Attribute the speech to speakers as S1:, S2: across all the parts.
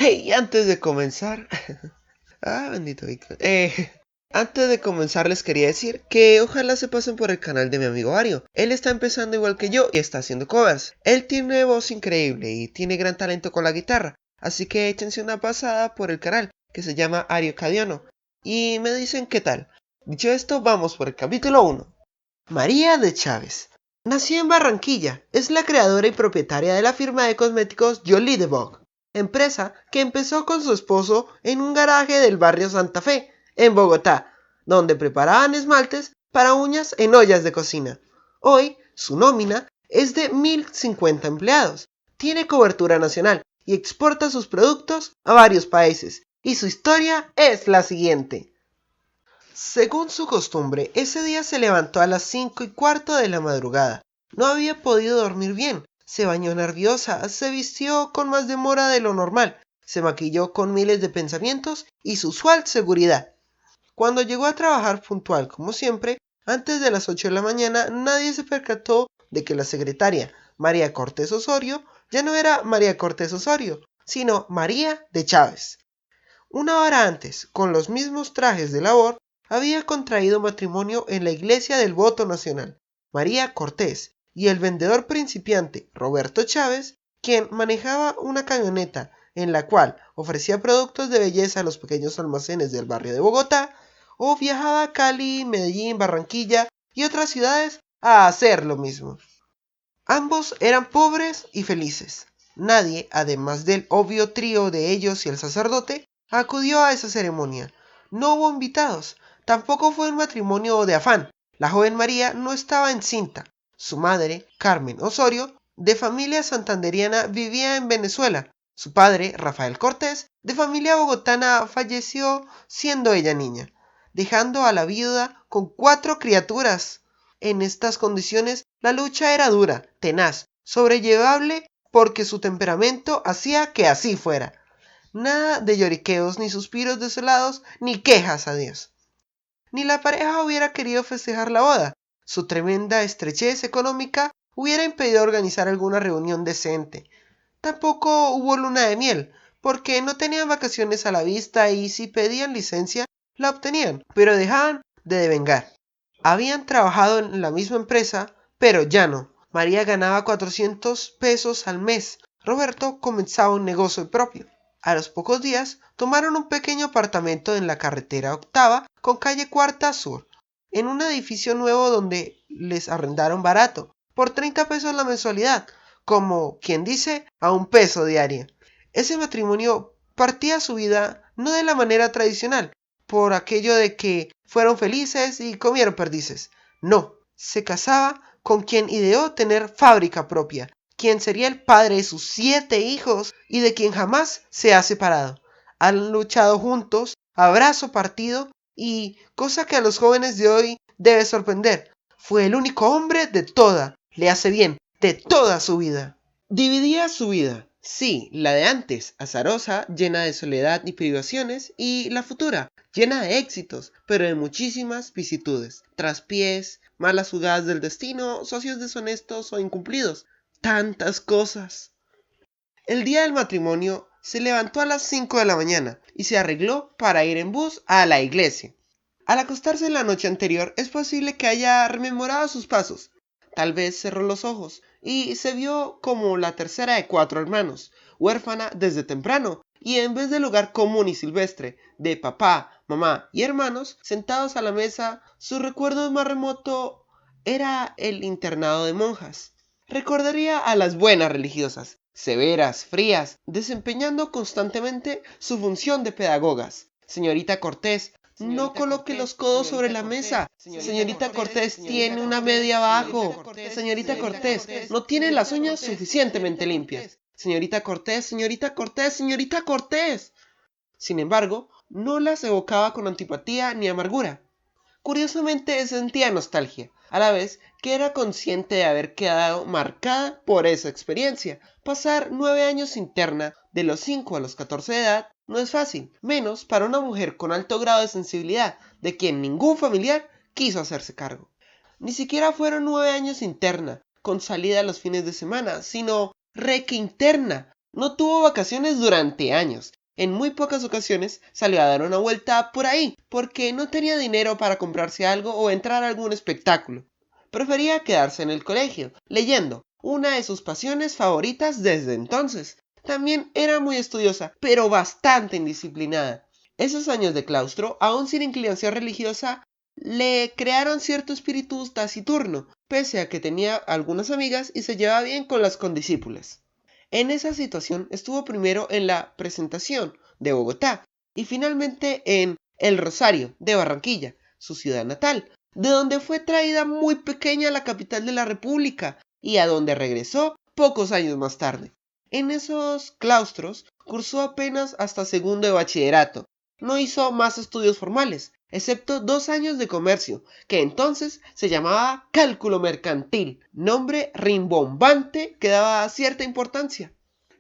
S1: Hey, antes de comenzar... bendito Víctor. Antes de comenzar les quería decir que ojalá se pasen por el canal de mi amigo Ario. Él está empezando igual que yo y está haciendo covers. Él tiene voz increíble y tiene gran talento con la guitarra. Así que échense una pasada por el canal que se llama Ario Cadiano. Y me dicen qué tal. Dicho esto, vamos por el capítulo 1. María de Chávez. Nació en Barranquilla, es la creadora y propietaria de la firma de cosméticos Jolie de Vogue, empresa que empezó con su esposo en un garaje del barrio Santa Fe, en Bogotá, donde preparaban esmaltes para uñas en ollas de cocina. Hoy, su nómina es de 1.050 empleados, tiene cobertura nacional y exporta sus productos a varios países. Y su historia es la siguiente. Según su costumbre, ese día se levantó a las 5:15 de la madrugada. No había podido dormir bien. Se bañó nerviosa, se vistió con más demora de lo normal, se maquilló con miles de pensamientos y su usual seguridad. Cuando llegó a trabajar puntual como siempre, antes de las 8 de la mañana, nadie se percató de que la secretaria, María Cortés Osorio, ya no era María Cortés Osorio, sino María de Chávez. Una hora antes, con los mismos trajes de labor, había contraído matrimonio en la iglesia del Voto Nacional, María Cortés, y el vendedor principiante, Roberto Chávez, quien manejaba una camioneta en la cual ofrecía productos de belleza a los pequeños almacenes del barrio de Bogotá, o viajaba a Cali, Medellín, Barranquilla y otras ciudades a hacer lo mismo. Ambos eran pobres y felices. Nadie, además del obvio trío de ellos y el sacerdote, acudió a esa ceremonia. No hubo invitados. Tampoco fue un matrimonio de afán. La joven María no estaba encinta. Su madre, Carmen Osorio, de familia santanderiana, vivía en Venezuela. Su padre, Rafael Cortés, de familia bogotana, falleció siendo ella niña, dejando a la viuda con 4 criaturas. En estas condiciones, la lucha era dura, tenaz, sobrellevable porque su temperamento hacía que así fuera. Nada de lloriqueos, ni suspiros desolados, ni quejas a Dios. Ni la pareja hubiera querido festejar la boda. Su tremenda estrechez económica hubiera impedido organizar alguna reunión decente. Tampoco hubo luna de miel, porque no tenían vacaciones a la vista y si pedían licencia, la obtenían, pero dejaban de devengar. Habían trabajado en la misma empresa, pero ya no. María ganaba 400 pesos al mes. Roberto comenzaba un negocio propio. A los pocos días tomaron un pequeño apartamento en la carretera octava con calle Cuarta Sur, en un edificio nuevo donde les arrendaron barato, por 30 pesos la mensualidad, como quien dice, a un peso diario. Ese matrimonio partía su vida no de la manera tradicional, por aquello de que fueron felices y comieron perdices. No, se casaba con quien ideó tener fábrica propia, quien sería el padre de sus 7 hijos y de quien jamás se ha separado. Han luchado juntos, a brazo partido y, cosa que a los jóvenes de hoy debe sorprender, fue el único hombre de toda, le hace bien, de toda su vida. Dividía su vida, sí, la de antes, azarosa, llena de soledad y privaciones, y la futura, llena de éxitos, pero de muchísimas vicisitudes, traspiés, malas jugadas del destino, socios deshonestos o incumplidos. Tantas cosas. El día del matrimonio se levantó a las 5 de la mañana y se arregló para ir en bus a la iglesia. Al acostarse la noche anterior es posible que haya rememorado sus pasos. Tal vez cerró los ojos y se vio como la tercera de 4 hermanos, huérfana desde temprano, y en vez del hogar común y silvestre de papá, mamá y hermanos sentados a la mesa, su recuerdo más remoto era el internado de monjas. Recordaría a las buenas religiosas, severas, frías, desempeñando constantemente su función de pedagogas. Señorita Cortés, no coloque los codos sobre la mesa. Señorita Cortés tiene una media abajo. Señorita Cortés, no tiene las uñas suficientemente limpias. Señorita Cortés, señorita Cortés, señorita Cortés. Sin embargo, no las evocaba con antipatía ni amargura. Curiosamente sentía nostalgia, a la vez que era consciente de haber quedado marcada por esa experiencia. Pasar 9 años interna, de los 5 a los 14 de edad, no es fácil, menos para una mujer con alto grado de sensibilidad, de quien ningún familiar quiso hacerse cargo. Ni siquiera fueron 9 años interna, con salida los fines de semana, sino reque interna, No tuvo vacaciones durante años. En muy pocas ocasiones salió a dar una vuelta por ahí, porque no tenía dinero para comprarse algo o entrar a algún espectáculo. Prefería quedarse en el colegio, leyendo, una de sus pasiones favoritas desde entonces. También era muy estudiosa, pero bastante indisciplinada. Esos años de claustro, aún sin inclinación religiosa, le crearon cierto espíritu taciturno, pese a que tenía algunas amigas y se llevaba bien con las condiscípulas. En esa situación estuvo primero en la Presentación de Bogotá y finalmente en El Rosario de Barranquilla, su ciudad natal, de donde fue traída muy pequeña a la capital de la República y a donde regresó pocos años más tarde. En esos claustros cursó apenas hasta segundo de bachillerato. No hizo más estudios formales, excepto 2 años de comercio, que entonces se llamaba cálculo mercantil, nombre rimbombante que daba cierta importancia.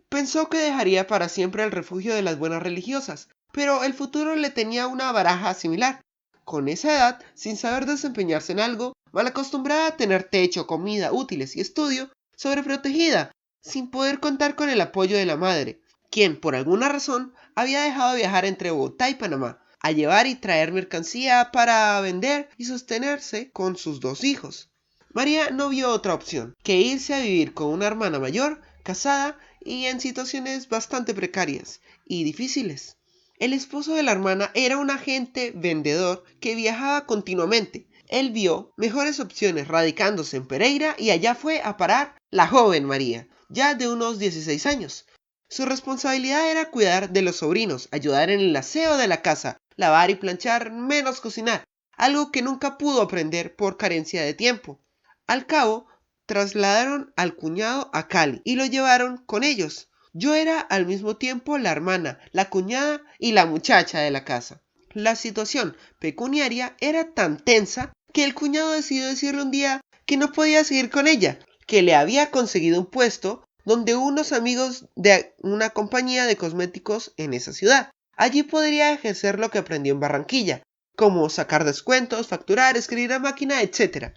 S1: Pensó que dejaría para siempre el refugio de las buenas religiosas, pero el futuro le tenía una baraja similar. Con esa edad, sin saber desempeñarse en algo, mal acostumbrada a tener techo, comida, útiles y estudio, sobreprotegida, sin poder contar con el apoyo de la madre, quien por alguna razón había dejado viajar entre Bogotá y Panamá, a llevar y traer mercancía para vender y sostenerse con sus 2 hijos. María no vio otra opción que irse a vivir con una hermana mayor, casada y en situaciones bastante precarias y difíciles. El esposo de la hermana era un agente vendedor que viajaba continuamente. Él vio mejores opciones radicándose en Pereira y allá fue a parar la joven María, ya de unos 16 años. Su responsabilidad era cuidar de los sobrinos, ayudar en el aseo de la casa, lavar y planchar, menos cocinar, algo que nunca pudo aprender por carencia de tiempo. Al cabo, trasladaron al cuñado a Cali y lo llevaron con ellos. Yo era al mismo tiempo la hermana, la cuñada y la muchacha de la casa. La situación pecuniaria era tan tensa que el cuñado decidió decirle un día que no podía seguir con ella, que le había conseguido un puesto donde unos amigos de una compañía de cosméticos en esa ciudad. Allí podría ejercer lo que aprendió en Barranquilla, como sacar descuentos, facturar, escribir a máquina, etc.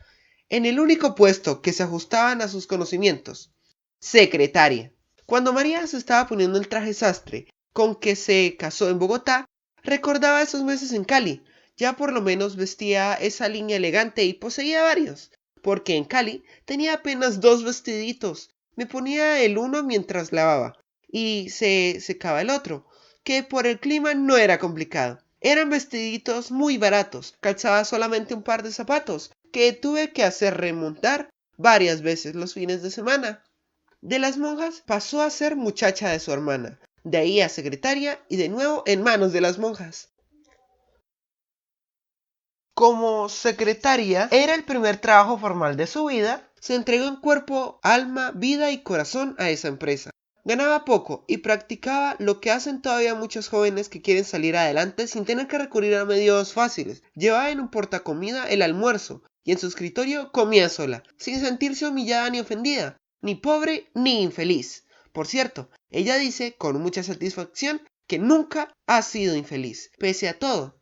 S1: En el único puesto que se ajustaban a sus conocimientos, secretaria. Cuando María se estaba poniendo el traje sastre con que se casó en Bogotá, recordaba esos meses en Cali. Ya por lo menos vestía esa línea elegante y poseía varios, porque en Cali tenía apenas 2 vestiditos. Me ponía el uno mientras lavaba y se secaba el otro, que por el clima no era complicado. Eran vestiditos muy baratos, calzaba solamente un par de zapatos, que tuve que hacer remontar varias veces los fines de semana. De las monjas pasó a ser muchacha de su hermana, de ahí a secretaria y de nuevo en manos de las monjas. Como secretaria era el primer trabajo formal de su vida, se entregó en cuerpo, alma, vida y corazón a esa empresa. Ganaba poco y practicaba lo que hacen todavía muchos jóvenes que quieren salir adelante sin tener que recurrir a medios fáciles. Llevaba en un portacomida el almuerzo y en su escritorio comía sola, sin sentirse humillada ni ofendida, ni pobre ni infeliz. Por cierto, ella dice con mucha satisfacción que nunca ha sido infeliz, pese a todo.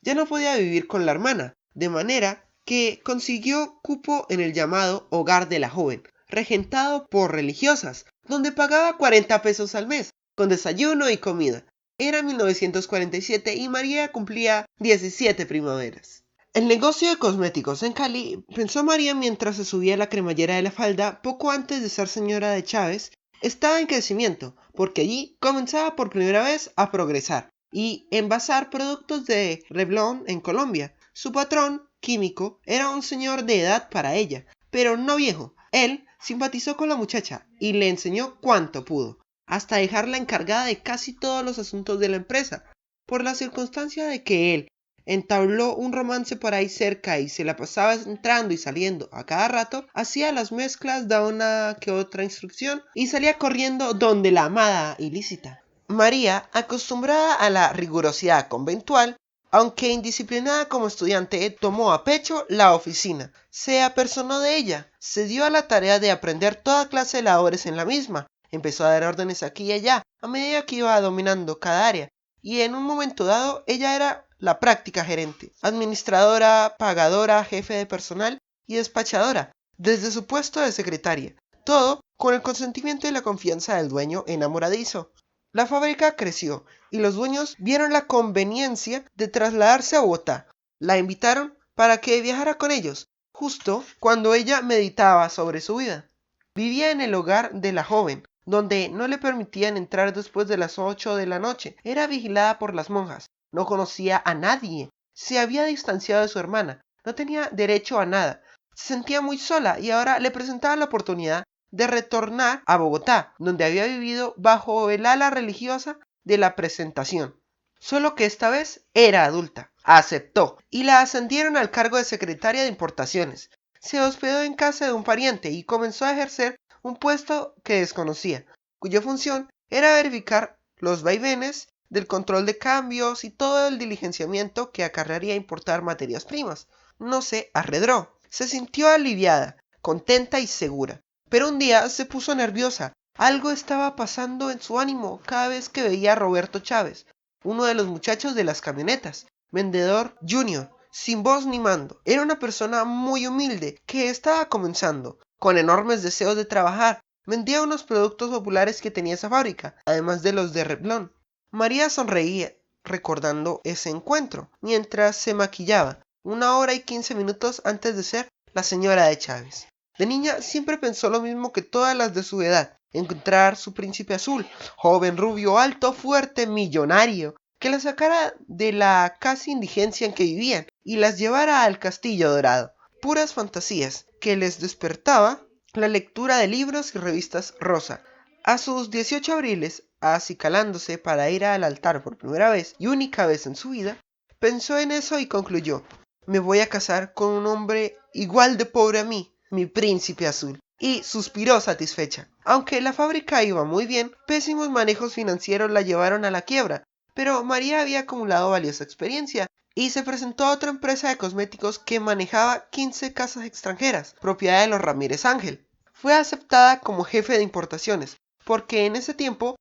S1: Ya no podía vivir con la hermana, de manera que consiguió cupo en el llamado Hogar de la Joven, regentado por religiosas, donde pagaba 40 pesos al mes, con desayuno y comida. Era 1947 y María cumplía 17 primaveras. El negocio de cosméticos en Cali, pensó María mientras se subía la cremallera de la falda poco antes de ser señora de Chávez, estaba en crecimiento, porque allí comenzaba por primera vez a progresar y envasar productos de Revlon en Colombia. Su patrón, químico, era un señor de edad para ella, pero no viejo. Él simpatizó con la muchacha y le enseñó cuanto pudo, hasta dejarla encargada de casi todos los asuntos de la empresa. Por la circunstancia de que él entabló un romance por ahí cerca y se la pasaba entrando y saliendo a cada rato, hacía las mezclas, daba una que otra instrucción y salía corriendo donde la amada ilícita. María, acostumbrada a la rigurosidad conventual, aunque indisciplinada como estudiante, tomó a pecho la oficina, se apersonó de ella, se dio a la tarea de aprender toda clase de labores en la misma, empezó a dar órdenes aquí y allá, a medida que iba dominando cada área, y en un momento dado ella era la práctica gerente, administradora, pagadora, jefe de personal y despachadora, desde su puesto de secretaria. Todo con el consentimiento y la confianza del dueño enamoradizo. La fábrica creció y los dueños vieron la conveniencia de trasladarse a Bogotá. La invitaron para que viajara con ellos, justo cuando ella meditaba sobre su vida. Vivía en el hogar de la joven, donde no le permitían entrar después de las 8 de la noche. Era vigilada por las monjas. No conocía a nadie. Se había distanciado de su hermana. No tenía derecho a nada. Se sentía muy sola y ahora le presentaba la oportunidad de retornar a Bogotá, donde había vivido bajo el ala religiosa de la Presentación. Solo que esta vez era adulta. Aceptó y la ascendieron al cargo de secretaria de importaciones. Se hospedó en casa de un pariente y comenzó a ejercer un puesto que desconocía, cuya función era verificar los vaivenes del control de cambios y todo el diligenciamiento que acarrearía importar materias primas. No se arredró. Se sintió aliviada, contenta y segura. Pero un día se puso nerviosa. Algo estaba pasando en su ánimo cada vez que veía a Roberto Chávez, uno de los muchachos de las camionetas, vendedor junior, sin voz ni mando. Era una persona muy humilde que estaba comenzando, con enormes deseos de trabajar. Vendía unos productos populares que tenía esa fábrica, además de los de Revlon. María sonreía recordando ese encuentro, mientras se maquillaba, 1 hora y 15 minutos antes de ser la señora de Chávez. De niña siempre pensó lo mismo que todas las de su edad, encontrar su príncipe azul, joven, rubio, alto, fuerte, millonario, que la sacara de la casi indigencia en que vivían y las llevara al castillo dorado. Puras fantasías que les despertaba la lectura de libros y revistas rosa. A sus 18 abriles, acicalándose para ir al altar por primera vez y única vez en su vida, pensó en eso y concluyó: me voy a casar con un hombre igual de pobre a mí, mi príncipe azul. Y suspiró satisfecha. Aunque la fábrica iba muy bien, pésimos manejos financieros la llevaron a la quiebra, pero María había acumulado valiosa experiencia y se presentó a otra empresa de cosméticos que manejaba 15 casas extranjeras, propiedad de los Ramírez Ángel. Fue aceptada como jefe de importaciones, porque en ese tiempo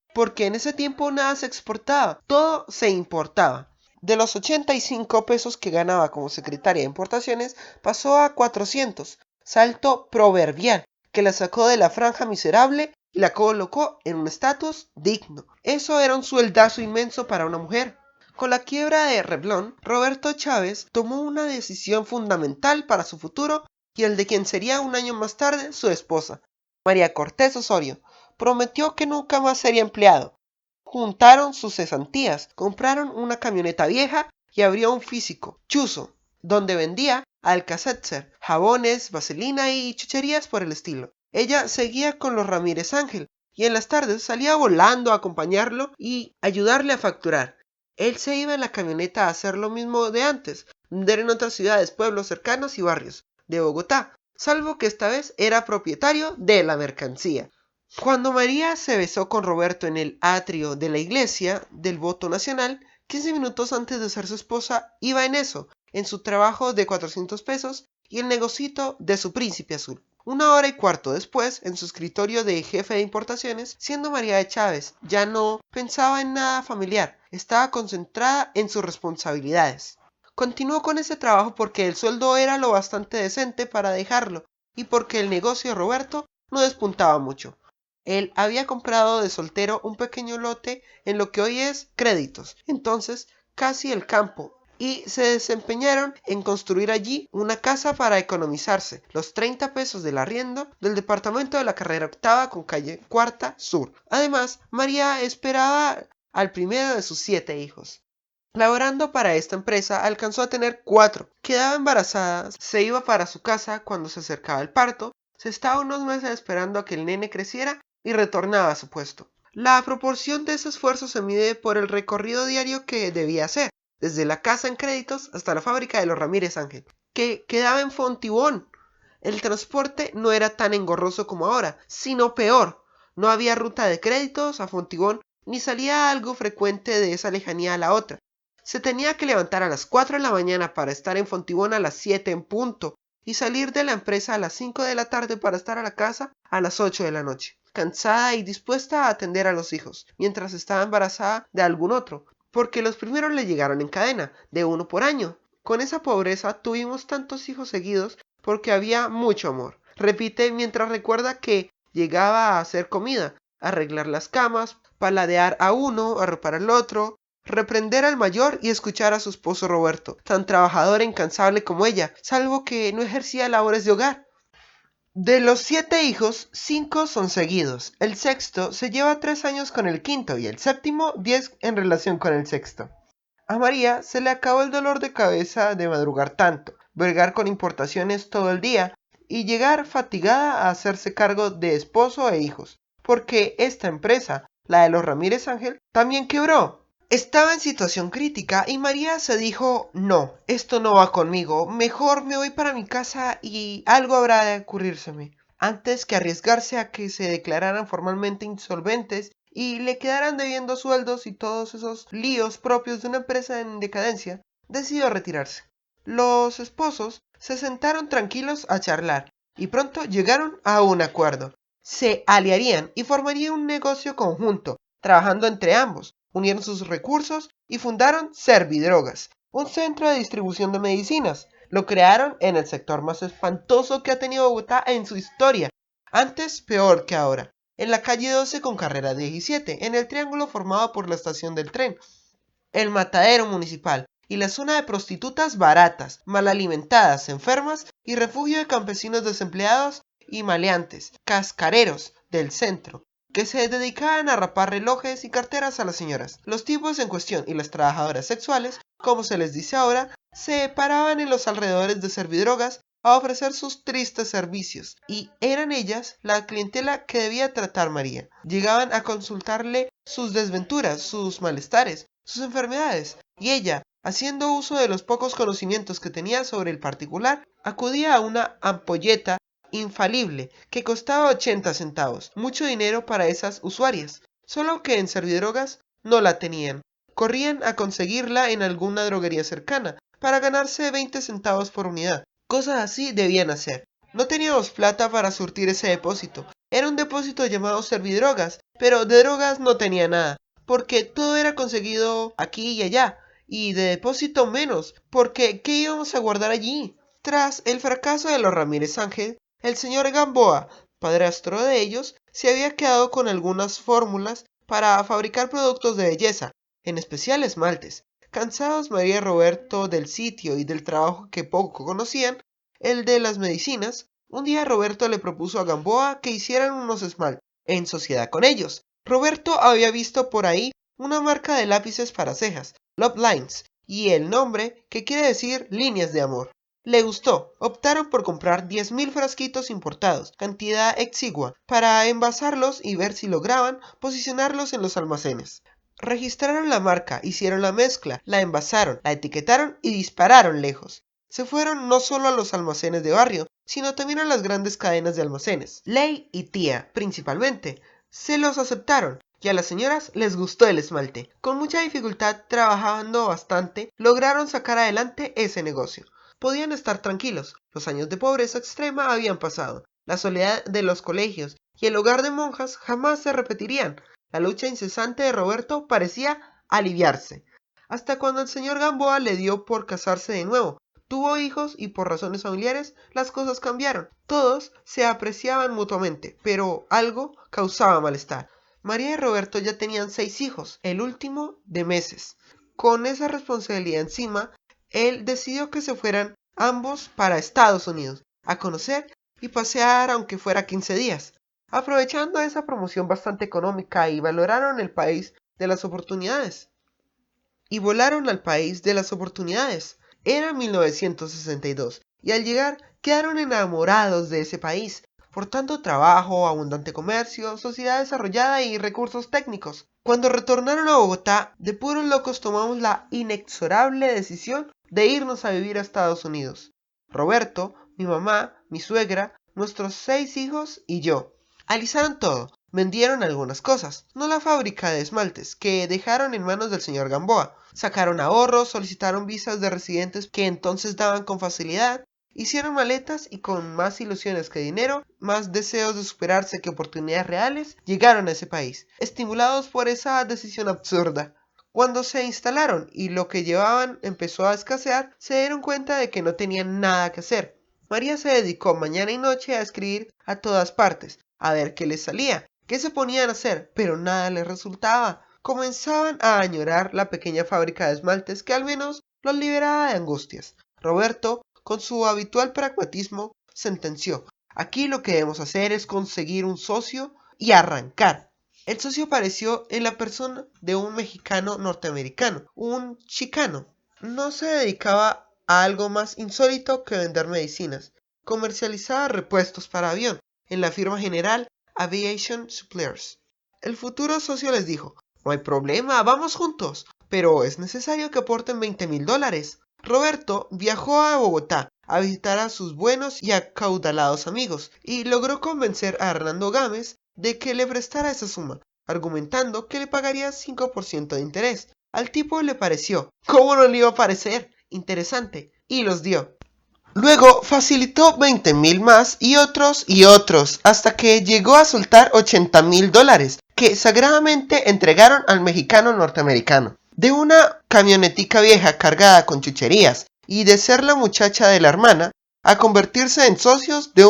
S1: nada se exportaba, todo se importaba. De los 85 pesos que ganaba como secretaria de importaciones, pasó a 400, salto proverbial, que la sacó de la franja miserable y la colocó en un estatus digno. Eso era un sueldazo inmenso para una mujer. Con la quiebra de Revlon, Roberto Chávez tomó una decisión fundamental para su futuro y el de quien sería un año más tarde su esposa, María Cortés Osorio. Prometió que nunca más sería empleado. Juntaron sus cesantías, compraron una camioneta vieja y abrió un físico, Chuzo, donde vendía Alka-Seltzer, jabones, vaselina y chucherías por el estilo. Ella seguía con los Ramírez Ángel y en las tardes salía volando a acompañarlo y ayudarle a facturar. Él se iba en la camioneta a hacer lo mismo de antes, vender en otras ciudades, pueblos cercanos y barrios de Bogotá, salvo que esta vez era propietario de la mercancía. Cuando María se besó con Roberto en el atrio de la iglesia del Voto Nacional, 15 minutos antes de ser su esposa, iba en eso, en su trabajo de 400 pesos y el negocito de su príncipe azul. 1 hora y cuarto después, en su escritorio de jefe de importaciones, siendo María de Chávez, ya no pensaba en nada familiar, estaba concentrada en sus responsabilidades. Continuó con ese trabajo porque el sueldo era lo bastante decente para dejarlo y porque el negocio de Roberto no despuntaba mucho. Él había comprado de soltero un pequeño lote en lo que hoy es Créditos, entonces casi el campo, y se desempeñaron en construir allí una casa para economizarse los 30 pesos del arriendo del departamento de la carrera octava con calle Cuarta Sur. Además, María esperaba al primero de sus 7 hijos. Laborando para esta empresa, alcanzó a tener 4. Quedaba embarazada, se iba para su casa cuando se acercaba el parto, se estaba unos meses esperando a que el nene creciera y retornaba a su puesto. La proporción de ese esfuerzo se mide por el recorrido diario que debía hacer, desde la casa en Créditos hasta la fábrica de los Ramírez Ángel, que quedaba en Fontibón. El transporte no era tan engorroso como ahora, sino peor. No había ruta de Créditos a Fontibón, ni salía algo frecuente de esa lejanía a la otra. Se tenía que levantar a las 4 de la mañana para estar en Fontibón a las 7 en punto y salir de la empresa a las 5 de la tarde para estar a la casa a las 8 de la noche, cansada y dispuesta a atender a los hijos, mientras estaba embarazada de algún otro, porque los primeros le llegaron en cadena, de 1 por año. Con esa pobreza tuvimos tantos hijos seguidos porque había mucho amor. Repite mientras recuerda que llegaba a hacer comida, arreglar las camas, paladear a uno, arropar al otro, reprender al mayor y escuchar a su esposo Roberto, tan trabajador e incansable como ella, salvo que no ejercía labores de hogar. De los 7 hijos, 5 son seguidos. El sexto se lleva 3 años con el quinto y el séptimo 10 en relación con el sexto. A María se le acabó el dolor de cabeza de madrugar tanto, bregar con importaciones todo el día y llegar fatigada a hacerse cargo de esposo e hijos, porque esta empresa, la de los Ramírez Ángel, también quebró. Estaba en situación crítica y María se dijo, no, esto no va conmigo, mejor me voy para mi casa y algo habrá de ocurrírseme, antes que arriesgarse a que se declararan formalmente insolventes y le quedaran debiendo sueldos y todos esos líos propios de una empresa en decadencia, decidió retirarse. Los esposos se sentaron tranquilos a charlar y pronto llegaron a un acuerdo. Se aliarían y formarían un negocio conjunto, trabajando entre ambos. Unieron sus recursos y fundaron Servidrogas, un centro de distribución de medicinas. Lo crearon en el sector más espantoso que ha tenido Bogotá en su historia, antes peor que ahora, en la calle 12 con carrera 17, en el triángulo formado por la estación del tren, el matadero municipal y la zona de prostitutas baratas, mal alimentadas, enfermas y refugio de campesinos desempleados y maleantes, cascareros del centro, que se dedicaban a rapar relojes y carteras a las señoras. Los tipos en cuestión y las trabajadoras sexuales, como se les dice ahora, se paraban en los alrededores de Servidrogas a ofrecer sus tristes servicios, y eran ellas la clientela que debía tratar María. Llegaban a consultarle sus desventuras, sus malestares, sus enfermedades, y ella, haciendo uso de los pocos conocimientos que tenía sobre el particular, acudía a una ampolleta infalible que costaba 80 centavos, mucho dinero para esas usuarias, solo que en Servidrogas no la tenían. Corrían a conseguirla en alguna droguería cercana para ganarse 20 centavos por unidad. Cosas así debían hacer. No teníamos plata para surtir ese depósito. Era un depósito llamado Servidrogas, pero de drogas no tenía nada, porque todo era conseguido aquí y allá, y de depósito menos, porque ¿qué íbamos a guardar allí? Tras el fracaso de los Ramírez Ángel, el señor Gamboa, padrastro de ellos, se había quedado con algunas fórmulas para fabricar productos de belleza, en especial esmaltes. Cansados María y Roberto del sitio y del trabajo que poco conocían, el de las medicinas, un día Roberto le propuso a Gamboa que hicieran unos esmaltes en sociedad con ellos. Roberto había visto por ahí una marca de lápices para cejas, Love Lines, y el nombre, que quiere decir líneas de amor. Le gustó. Optaron por comprar 10.000 frasquitos importados, cantidad exigua, para envasarlos y ver si lograban posicionarlos en los almacenes. Registraron la marca, hicieron la mezcla, la envasaron, la etiquetaron y dispararon lejos. Se fueron no solo a los almacenes de barrio, sino también a las grandes cadenas de almacenes. Ley y Tía, principalmente. Se los aceptaron. Y a las señoras les gustó el esmalte. Con mucha dificultad, trabajando bastante, lograron sacar adelante ese negocio. Podían estar tranquilos. Los años de pobreza extrema habían pasado. La soledad de los colegios y el hogar de monjas jamás se repetirían. La lucha incesante de Roberto parecía aliviarse. Hasta cuando el señor Gamboa le dio por casarse de nuevo. Tuvo hijos y por razones familiares las cosas cambiaron. Todos se apreciaban mutuamente, pero algo causaba malestar. María y Roberto ya tenían 6 hijos, el último de meses. Con esa responsabilidad encima, él decidió que se fueran ambos para Estados Unidos, a conocer y pasear aunque fuera 15 días. Aprovechando esa promoción bastante económica y valoraron el país de las oportunidades. Y volaron al país de las oportunidades. Era 1962 y al llegar quedaron enamorados de ese país, por tanto trabajo, abundante comercio, sociedad desarrollada y recursos técnicos. Cuando retornaron a Bogotá, de puros locos tomamos la inexorable decisión de irnos a vivir a Estados Unidos. Roberto, mi mamá, mi suegra, nuestros 6 hijos y yo. Alisaron todo, vendieron algunas cosas, no la fábrica de esmaltes, que dejaron en manos del señor Gamboa. Sacaron ahorros, solicitaron visas de residentes que entonces daban con facilidad, hicieron maletas y con más ilusiones que dinero, más deseos de superarse que oportunidades reales, llegaron a ese país, estimulados por esa decisión absurda. Cuando se instalaron y lo que llevaban empezó a escasear, se dieron cuenta de que no tenían nada que hacer. María se dedicó mañana y noche a escribir a todas partes, a ver qué les salía, qué se ponían a hacer, pero nada les resultaba. Comenzaban a añorar la pequeña fábrica de esmaltes que al menos los liberaba de angustias. Roberto, con su habitual pragmatismo, sentenció: aquí lo que debemos hacer es conseguir un socio y arrancar. El socio apareció en la persona de un mexicano norteamericano, un chicano. No se dedicaba a algo más insólito que vender medicinas. Comercializaba repuestos para avión en la firma General Aviation Suppliers. El futuro socio les dijo: no hay problema, vamos juntos, pero es necesario que aporten $20,000. Roberto viajó a Bogotá a visitar a sus buenos y acaudalados amigos y logró convencer a Hernando Gámez de que le prestara esa suma, argumentando que le pagaría 5% de interés. Al tipo le pareció, ¿cómo no le iba a parecer?, interesante, y los dio. Luego facilitó 20,000 más y otros, hasta que llegó a soltar $80,000, que sagradamente entregaron al mexicano norteamericano. De una camionetica vieja cargada con chucherías y de ser la muchacha de la hermana, a convertirse en socios de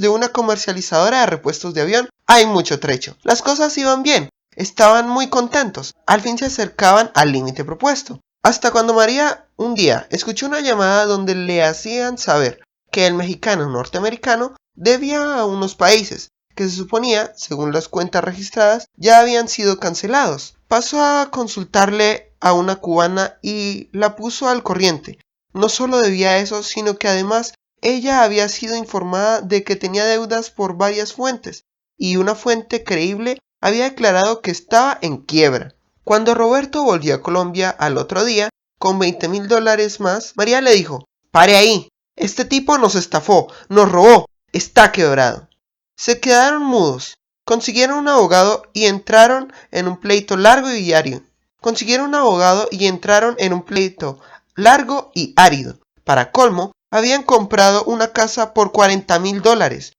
S1: una comercializadora de repuestos de avión, hay mucho trecho. Las cosas iban bien, estaban muy contentos, al fin se acercaban al límite propuesto. Hasta cuando María un día escuchó una llamada donde le hacían saber que el mexicano norteamericano debía a unos países que se suponía, según las cuentas registradas, ya habían sido cancelados. Pasó a consultarle a una cubana y la puso al corriente. No solo debía eso, sino que además ella había sido informada de que tenía deudas por varias fuentes, y una fuente creíble había declarado que estaba en quiebra. Cuando Roberto volvió a Colombia al otro día, con $20,000 más, María le dijo: pare ahí, este tipo nos estafó, nos robó, está quebrado. Se quedaron mudos, consiguieron un abogado y entraron en un pleito largo y árido. Para colmo, habían comprado una casa por $40,000,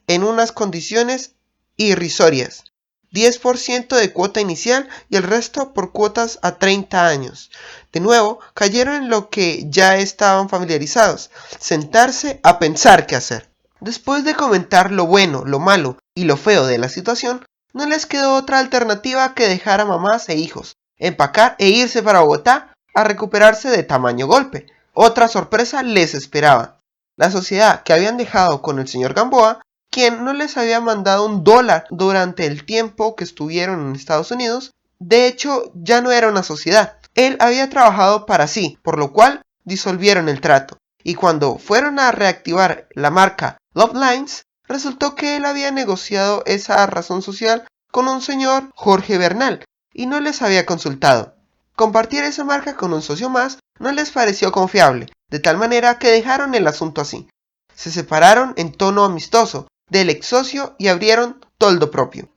S1: en unas condiciones irrisorias. 10% de cuota inicial y el resto por cuotas a 30 años. De nuevo, cayeron en lo que ya estaban familiarizados: sentarse a pensar qué hacer. Después de comentar lo bueno, lo malo y lo feo de la situación, no les quedó otra alternativa que dejar a mamás e hijos, empacar e irse para Bogotá a recuperarse de tamaño golpe. Otra sorpresa les esperaba. La sociedad que habían dejado con el señor Gamboa, quien no les había mandado $1 durante el tiempo que estuvieron en Estados Unidos, de hecho ya no era una sociedad. Él había trabajado para sí, por lo cual disolvieron el trato. Y cuando fueron a reactivar la marca Love Lines, resultó que él había negociado esa razón social con un señor Jorge Bernal y no les había consultado. Compartir esa marca con un socio más no les pareció confiable, de tal manera que dejaron el asunto así. Se separaron en tono amistoso del ex socio y abrieron toldo propio.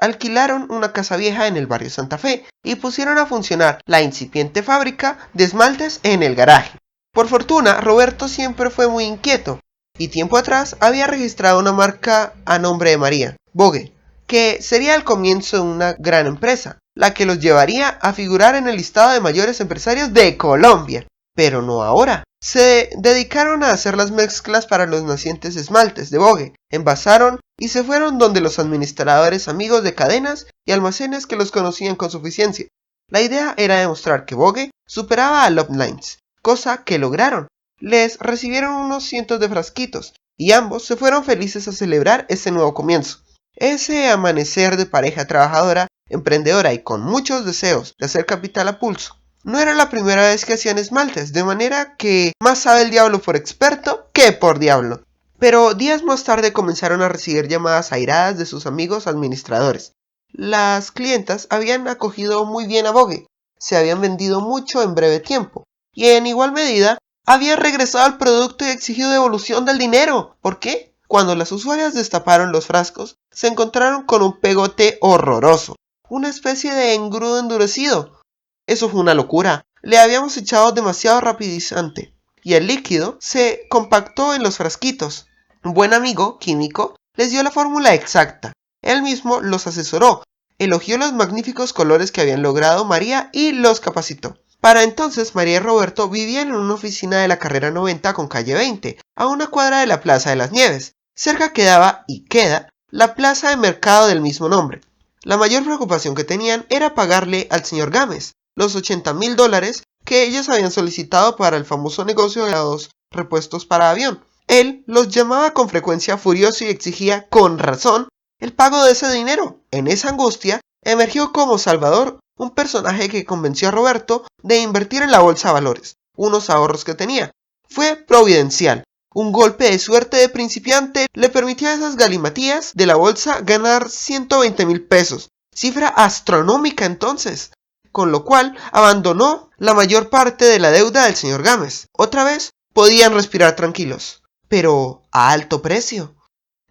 S1: Alquilaron una casa vieja en el barrio Santa Fe y pusieron a funcionar la incipiente fábrica de esmaltes en el garaje. Por fortuna, Roberto siempre fue muy inquieto y tiempo atrás había registrado una marca a nombre de María, Vogue, que sería el comienzo de una gran empresa, la que los llevaría a figurar en el listado de mayores empresarios de Colombia. Pero no ahora. Se dedicaron a hacer las mezclas para los nacientes esmaltes de Vogue, envasaron y se fueron donde los administradores amigos de cadenas y almacenes que los conocían con suficiencia. La idea era demostrar que Vogue superaba a Love Lines, cosa que lograron. Les recibieron unos cientos de frasquitos y ambos se fueron felices a celebrar ese nuevo comienzo. Ese amanecer de pareja trabajadora, emprendedora y con muchos deseos de hacer capital a pulso. No era la primera vez que hacían esmaltes, de manera que más sabe el diablo por experto que por diablo. Pero días más tarde comenzaron a recibir llamadas airadas de sus amigos administradores. Las clientas habían acogido muy bien a Vogue, se habían vendido mucho en breve tiempo, y en igual medida habían regresado al producto y exigido devolución del dinero. ¿Por qué? Cuando las usuarias destaparon los frascos, se encontraron con un pegote horroroso, una especie de engrudo endurecido. Eso fue una locura. Le habíamos echado demasiado rapidizante y el líquido se compactó en los frasquitos. Un buen amigo químico les dio la fórmula exacta. Él mismo los asesoró, elogió los magníficos colores que habían logrado María y los capacitó. Para entonces, María y Roberto vivían en una oficina de la carrera 90 con calle 20, a una cuadra de la Plaza de las Nieves. Cerca quedaba, y queda, la plaza de mercado del mismo nombre. La mayor preocupación que tenían era pagarle al señor Gámez los $80,000 que ellos habían solicitado para el famoso negocio de los repuestos para avión. Él los llamaba con frecuencia furioso y exigía, con razón, el pago de ese dinero. En esa angustia, emergió como salvador un personaje que convenció a Roberto de invertir en la bolsa de valores, unos ahorros que tenía. Fue providencial. Un golpe de suerte de principiante le permitió a esas galimatías de la bolsa ganar 120,000 pesos, cifra astronómica entonces, con lo cual abandonó la mayor parte de la deuda del señor Gámez. Otra vez podían respirar tranquilos, pero a alto precio.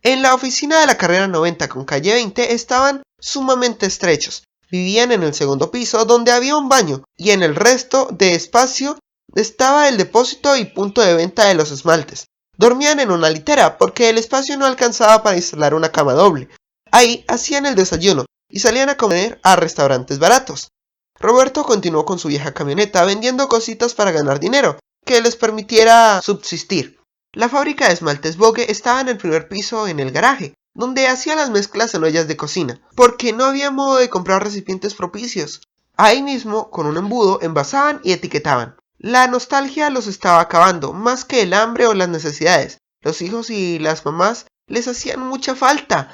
S1: En la oficina de la carrera 90 con calle 20 estaban sumamente estrechos. Vivían en el segundo piso donde había un baño y en el resto de espacio estaba el depósito y punto de venta de los esmaltes. Dormían en una litera porque el espacio no alcanzaba para instalar una cama doble. Ahí hacían el desayuno y salían a comer a restaurantes baratos. Roberto continuó con su vieja camioneta vendiendo cositas para ganar dinero que les permitiera subsistir. La fábrica de esmaltes Vogue estaba en el primer piso en el garaje, donde hacía las mezclas en ollas de cocina, porque no había modo de comprar recipientes propicios. Ahí mismo, con un embudo, envasaban y etiquetaban. La nostalgia los estaba acabando, más que el hambre o las necesidades. Los hijos y las mamás les hacían mucha falta.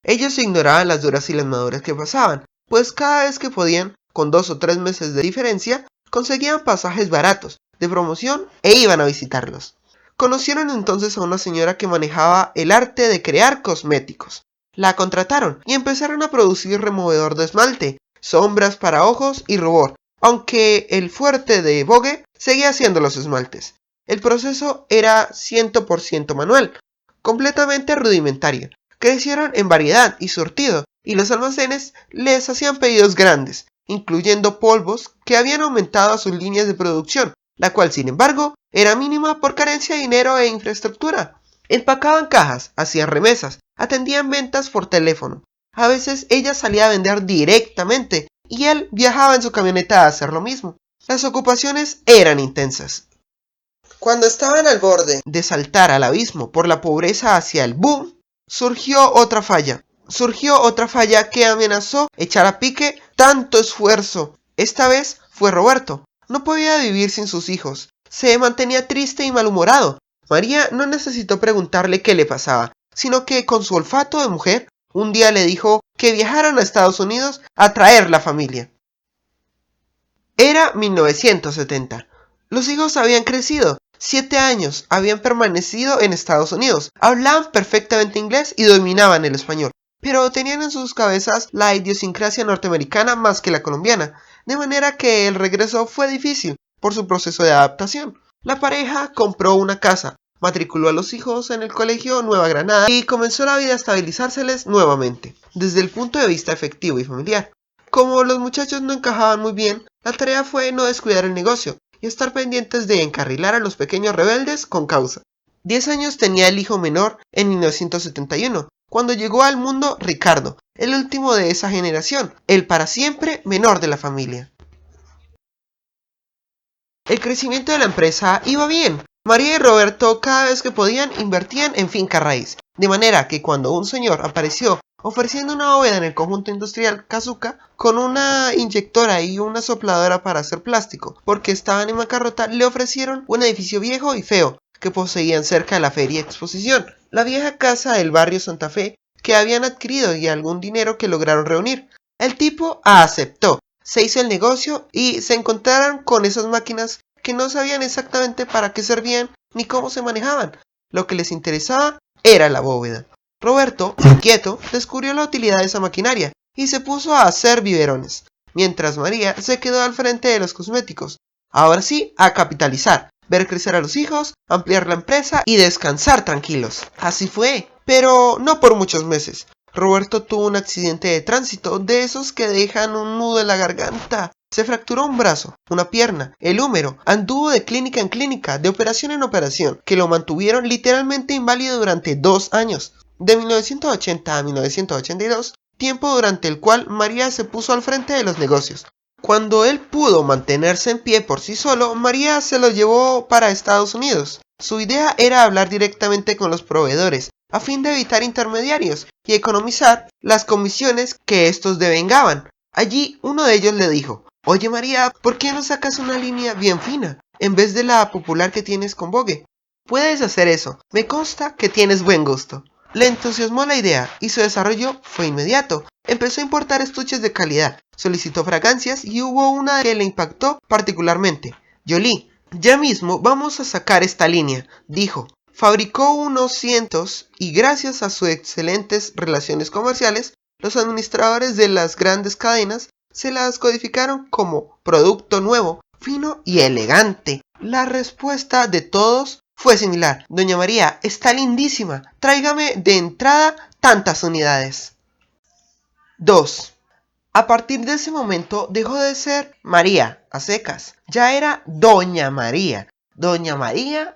S1: Ellos ignoraban las duras y las maduras que pasaban, pues cada vez que podían, con 2 o 3 meses de diferencia, conseguían pasajes baratos, de promoción, e iban a visitarlos. Conocieron entonces a una señora que manejaba el arte de crear cosméticos. La contrataron y empezaron a producir removedor de esmalte, sombras para ojos y rubor, aunque el fuerte de Vogue seguía haciendo los esmaltes. El proceso era 100% manual, completamente rudimentario. Crecieron en variedad y surtido, y los almacenes les hacían pedidos grandes, incluyendo polvos que habían aumentado a sus líneas de producción, la cual, sin embargo, era mínima por carencia de dinero e infraestructura. Empacaban cajas, hacían remesas, atendían ventas por teléfono. A veces ella salía a vender directamente y él viajaba en su camioneta a hacer lo mismo. Las ocupaciones eran intensas. Cuando estaban al borde de saltar al abismo por la pobreza hacia el boom, surgió otra falla que amenazó echar a pique tanto esfuerzo. Esta vez fue Roberto. No podía vivir sin sus hijos. Se mantenía triste y malhumorado. María no necesitó preguntarle qué le pasaba, sino que con su olfato de mujer, un día le dijo que viajaran a Estados Unidos a traer la familia. Era 1970. Los hijos habían crecido. 7 años habían permanecido en Estados Unidos. Hablaban perfectamente inglés y dominaban el español, pero tenían en sus cabezas la idiosincrasia norteamericana más que la colombiana, de manera que el regreso fue difícil por su proceso de adaptación. La pareja compró una casa, matriculó a los hijos en el colegio Nueva Granada y comenzó la vida a estabilizárseles nuevamente, desde el punto de vista efectivo y familiar. Como los muchachos no encajaban muy bien, la tarea fue no descuidar el negocio y estar pendientes de encarrilar a los pequeños rebeldes con causa. 10 años tenía el hijo menor en 1971, cuando llegó al mundo Ricardo, el último de esa generación, el para siempre menor de la familia. El crecimiento de la empresa iba bien. María y Roberto cada vez que podían invertían en finca raíz, de manera que cuando un señor apareció ofreciendo una bóveda en el conjunto industrial Kazuka con una inyectora y una sopladora para hacer plástico, porque estaban en bancarrota, le ofrecieron un edificio viejo y feo que poseían cerca de la feria exposición, la vieja casa del barrio Santa Fe que habían adquirido y algún dinero que lograron reunir. El tipo aceptó, se hizo el negocio y se encontraron con esas máquinas que no sabían exactamente para qué servían ni cómo se manejaban. Lo que les interesaba era la bóveda. Roberto, inquieto, descubrió la utilidad de esa maquinaria y se puso a hacer biberones, mientras María se quedó al frente de los cosméticos. Ahora sí, a capitalizar, ver crecer a los hijos, ampliar la empresa y descansar tranquilos. Así fue, pero no por muchos meses. Roberto tuvo un accidente de tránsito, de esos que dejan un nudo en la garganta. Se fracturó un brazo, una pierna, el húmero, anduvo de clínica en clínica, de operación en operación, que lo mantuvieron literalmente inválido durante 2 años. De 1980 a 1982, tiempo durante el cual María se puso al frente de los negocios. Cuando él pudo mantenerse en pie por sí solo, María se lo llevó para Estados Unidos. Su idea era hablar directamente con los proveedores, a fin de evitar intermediarios y economizar las comisiones que estos devengaban. Allí uno de ellos le dijo: «Oye María, ¿por qué no sacas una línea bien fina, en vez de la popular que tienes con Vogue? Puedes hacer eso, me consta que tienes buen gusto». Le entusiasmó la idea y su desarrollo fue inmediato. Empezó a importar estuches de calidad, solicitó fragancias y hubo una que le impactó particularmente: Jolie. «Ya mismo vamos a sacar esta línea», dijo. Fabricó unos cientos y gracias a sus excelentes relaciones comerciales, los administradores de las grandes cadenas se las codificaron como producto nuevo, fino y elegante. La respuesta de todos fue similar: «Doña María, está lindísima, tráigame de entrada tantas unidades». 2. A partir de ese momento dejó de ser María a secas. Ya era Doña María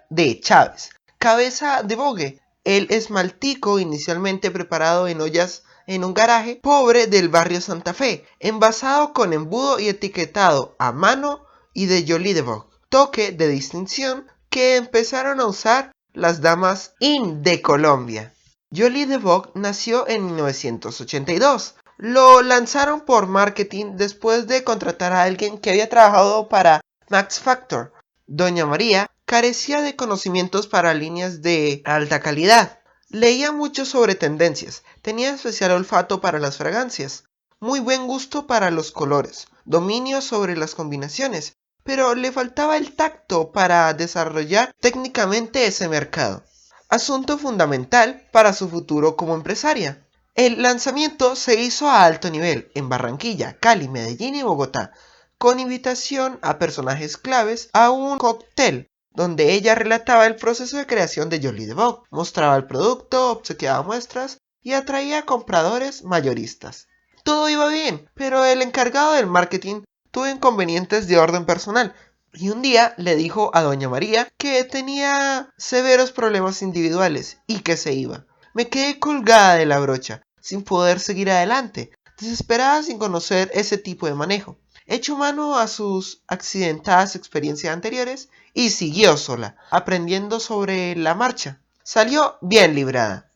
S1: de Chávez, cabeza de Vogue. El esmaltico, inicialmente preparado en ollas en un garaje pobre del barrio Santa Fe, envasado con embudo y etiquetado a mano y de Jolie de Vogue, toque de distinción que empezaron a usar las damas in de Colombia. Jolie de Vogue nació en 1982. Lo lanzaron por marketing después de contratar a alguien que había trabajado para Max Factor. Doña María carecía de conocimientos para líneas de alta calidad. Leía mucho sobre tendencias, tenía especial olfato para las fragancias, muy buen gusto para los colores, dominio sobre las combinaciones, pero le faltaba el tacto para desarrollar técnicamente ese mercado. Asunto fundamental para su futuro como empresaria. El lanzamiento se hizo a alto nivel en Barranquilla, Cali, Medellín y Bogotá, con invitación a personajes claves a un cóctel donde ella relataba el proceso de creación de Jolie de Vogue, mostraba el producto, obsequiaba muestras y atraía compradores mayoristas. Todo iba bien, pero el encargado del marketing tuvo inconvenientes de orden personal y un día le dijo a Doña María que tenía severos problemas individuales y que se iba. Me quedé colgada de la brocha, sin poder seguir adelante, desesperada sin conocer ese tipo de manejo. Echó mano a sus accidentadas experiencias anteriores y siguió sola, aprendiendo sobre la marcha. Salió bien librada.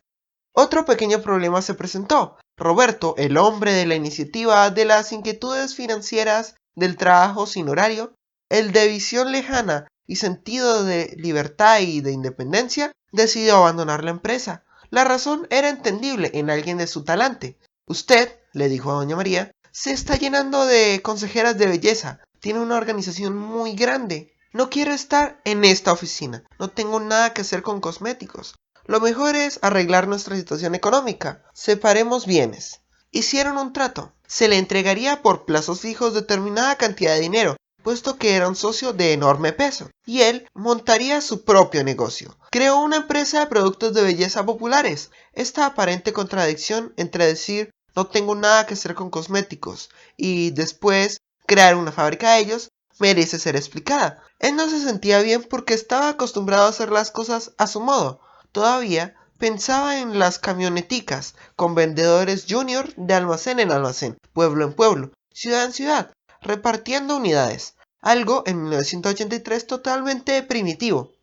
S1: Otro pequeño problema se presentó. Roberto, el hombre de la iniciativa, de las inquietudes financieras, del trabajo sin horario, el de visión lejana y sentido de libertad y de independencia, decidió abandonar la empresa. La razón era entendible en alguien de su talante. «Usted», le dijo a Doña María, «se está llenando de consejeras de belleza. Tiene una organización muy grande. No quiero estar en esta oficina. No tengo nada que hacer con cosméticos. Lo mejor es arreglar nuestra situación económica. Separemos bienes». Hicieron un trato. Se le entregaría por plazos fijos determinada cantidad de dinero, puesto que era un socio de enorme peso, y él montaría su propio negocio. Creó una empresa de productos de belleza populares. Esta aparente contradicción entre decir «no tengo nada que hacer con cosméticos» y después crear una fábrica de ellos merece ser explicada. Él no se sentía bien porque estaba acostumbrado a hacer las cosas a su modo. Todavía pensaba en las camioneticas con vendedores junior de almacén en almacén, pueblo en pueblo, ciudad en ciudad, repartiendo unidades, algo en 1983 totalmente primitivo.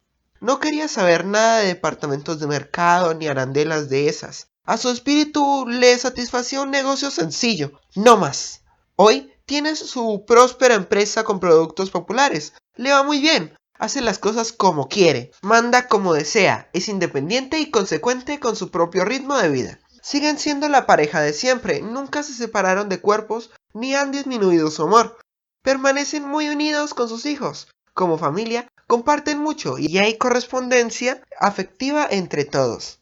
S1: No quería saber nada de departamentos de mercado ni arandelas de esas. A su espíritu le satisfacía un negocio sencillo, no más. Hoy tiene su próspera empresa con productos populares. Le va muy bien, hace las cosas como quiere, manda como desea, es independiente y consecuente con su propio ritmo de vida. Siguen siendo la pareja de siempre, nunca se separaron de cuerpos ni han disminuido su amor. Permanecen muy unidos con sus hijos. Como familia, comparten mucho y hay correspondencia afectiva entre todos.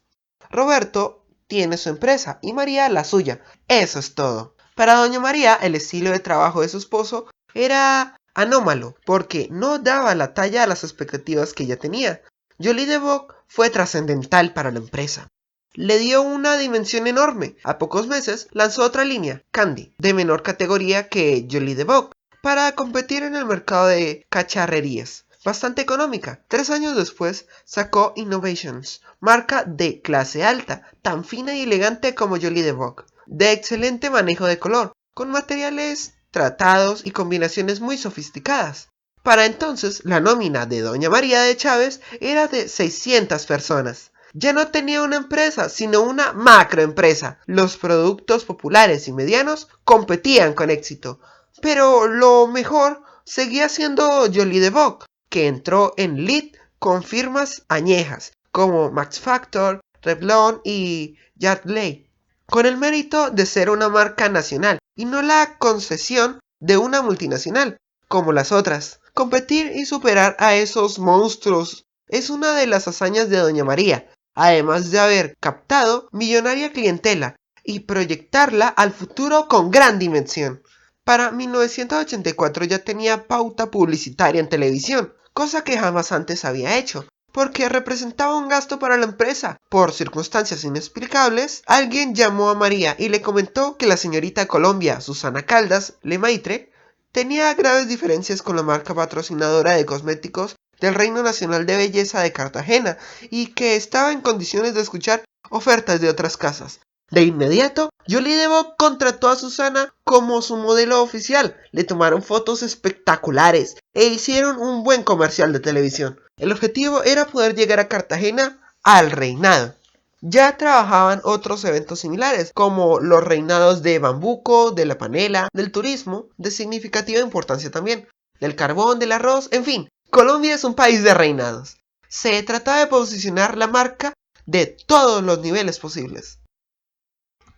S1: Roberto tiene su empresa y María la suya. Eso es todo. Para Doña María, el estilo de trabajo de su esposo era anómalo, porque no daba la talla a las expectativas que ella tenía. Jolie de Vogue fue trascendental para la empresa. Le dio una dimensión enorme. A pocos meses lanzó otra línea, Candy, de menor categoría que Jolie de Vogue, para competir en el mercado de cacharrerías, bastante económica. 3 años después sacó Innovations, marca de clase alta, tan fina y elegante como Jolie de Vogue, de excelente manejo de color, con materiales tratados y combinaciones muy sofisticadas. Para entonces, la nómina de Doña María de Chávez era de 600 personas. Ya no tenía una empresa, sino una macroempresa. Los productos populares y medianos competían con éxito. Pero lo mejor seguía siendo Jolie de Bock, que entró en lead con firmas añejas como Max Factor, Revlon y Yardley, con el mérito de ser una marca nacional y no la concesión de una multinacional como las otras. Competir y superar a esos monstruos es una de las hazañas de Doña María, además de haber captado millonaria clientela y proyectarla al futuro con gran dimensión. Para 1984 ya tenía pauta publicitaria en televisión, cosa que jamás antes había hecho, porque representaba un gasto para la empresa. Por circunstancias inexplicables, alguien llamó a María y le comentó que la señorita Colombia, Susana Caldas Lemaitre, tenía graves diferencias con la marca patrocinadora de cosméticos del Reino Nacional de Belleza de Cartagena y que estaba en condiciones de escuchar ofertas de otras casas. De inmediato, Jolie de Bock contrató a Susana como su modelo oficial, le tomaron fotos espectaculares e hicieron un buen comercial de televisión. El objetivo era poder llegar a Cartagena al reinado. Ya trabajaban otros eventos similares, como los reinados de Bambuco, de la panela, del turismo, de significativa importancia también, del carbón, del arroz, en fin. Colombia es un país de reinados. Se trataba de posicionar la marca de todos los niveles posibles.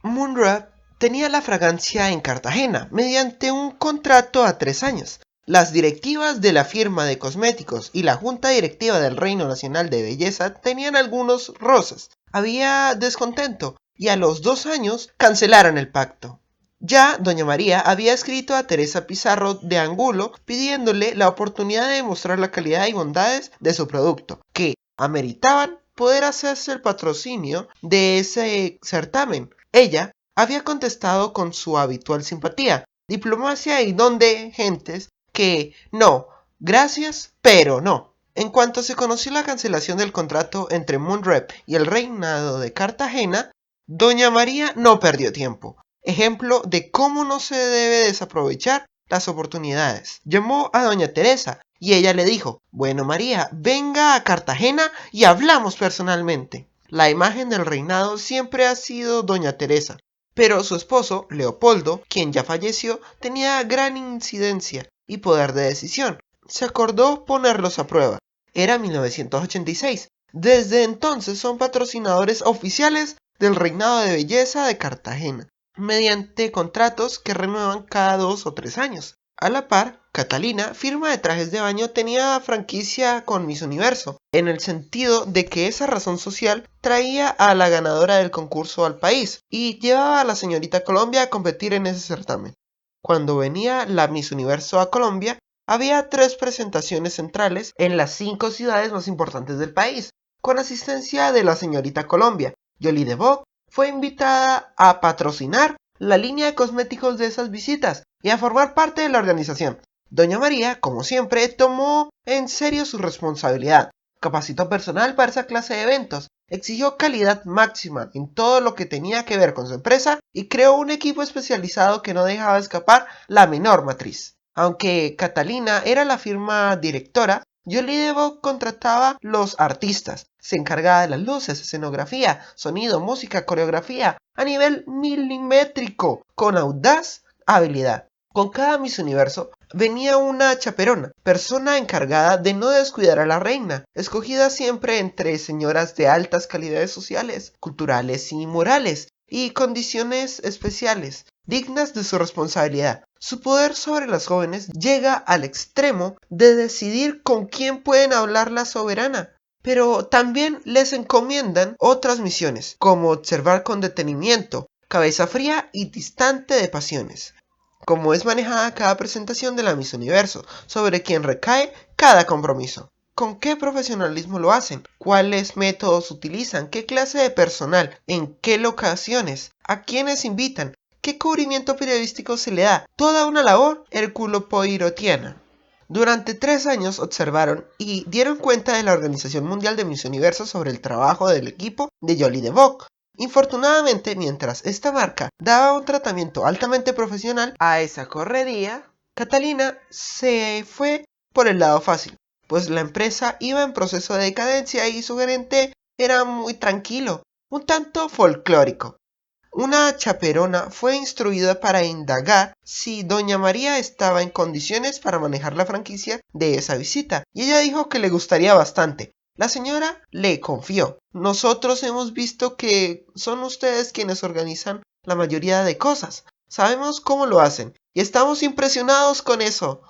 S1: Moonrep tenía la fragancia en Cartagena mediante un contrato a 3 años. Las directivas de la firma de cosméticos y la junta directiva del Reino Nacional de Belleza tenían algunos roces. Había descontento y a los 2 años cancelaron el pacto. Ya Doña María había escrito a Teresa Pizarro de Angulo pidiéndole la oportunidad de demostrar la calidad y bondades de su producto, que ameritaban poder hacerse el patrocinio de ese certamen. Ella había contestado con su habitual simpatía, diplomacia y don de gentes que no, gracias, pero no. En cuanto se conoció la cancelación del contrato entre Moonrep y el reinado de Cartagena, Doña María no perdió tiempo. Ejemplo de cómo no se debe desaprovechar las oportunidades. Llamó a Doña Teresa y ella le dijo: bueno, María, venga a Cartagena y hablamos personalmente. La imagen del reinado siempre ha sido Doña Teresa, pero su esposo, Leopoldo, quien ya falleció, tenía gran incidencia y poder de decisión. Se acordó ponerlos a prueba. Era 1986. Desde entonces son patrocinadores oficiales del reinado de belleza de Cartagena, mediante contratos que renuevan cada 2 o 3 años. A la par, Catalina, firma de trajes de baño, tenía franquicia con Miss Universo, en el sentido de que esa razón social traía a la ganadora del concurso al país y llevaba a la señorita Colombia a competir en ese certamen. Cuando venía la Miss Universo a Colombia, había 3 presentaciones centrales en las 5 ciudades más importantes del país, con asistencia de la señorita Colombia. Jolie de Bock fue invitada a patrocinar la línea de cosméticos de esas visitas y a formar parte de la organización. Doña María, como siempre, tomó en serio su responsabilidad, capacitó personal para esa clase de eventos, exigió calidad máxima en todo lo que tenía que ver con su empresa y creó un equipo especializado que no dejaba escapar la menor matriz. Aunque Catalina era la firma directora, Jolie de Bock contrataba los artistas, se encargaba de las luces, escenografía, sonido, música, coreografía, a nivel milimétrico, con audaz habilidad. Con cada Miss Universo venía una chaperona, persona encargada de no descuidar a la reina, escogida siempre entre señoras de altas calidades sociales, culturales y morales, y condiciones especiales, dignas de su responsabilidad. Su poder sobre las jóvenes llega al extremo de decidir con quién pueden hablar la soberana. Pero también les encomiendan otras misiones, como observar con detenimiento, cabeza fría y distante de pasiones. Cómo es manejada cada presentación de la Miss Universo, sobre quién recae cada compromiso. ¿Con qué profesionalismo lo hacen? ¿Cuáles métodos utilizan? ¿Qué clase de personal? ¿En qué locaciones? ¿A quiénes invitan? ¿Qué cubrimiento periodístico se le da? Toda una labor herculopoirotiana. Durante 3 años observaron y dieron cuenta de la Organización Mundial de Miss Universo sobre el trabajo del equipo de Jolie de Bock. Infortunadamente, mientras esta marca daba un tratamiento altamente profesional a esa correría, Catalina se fue por el lado fácil, pues la empresa iba en proceso de decadencia y su gerente era muy tranquilo, un tanto folclórico. Una chaperona fue instruida para indagar si doña María estaba en condiciones para manejar la franquicia de esa visita, y ella dijo que le gustaría bastante. La señora le confió. Nosotros hemos visto que son ustedes quienes organizan la mayoría de cosas. Sabemos cómo lo hacen, y estamos impresionados con eso.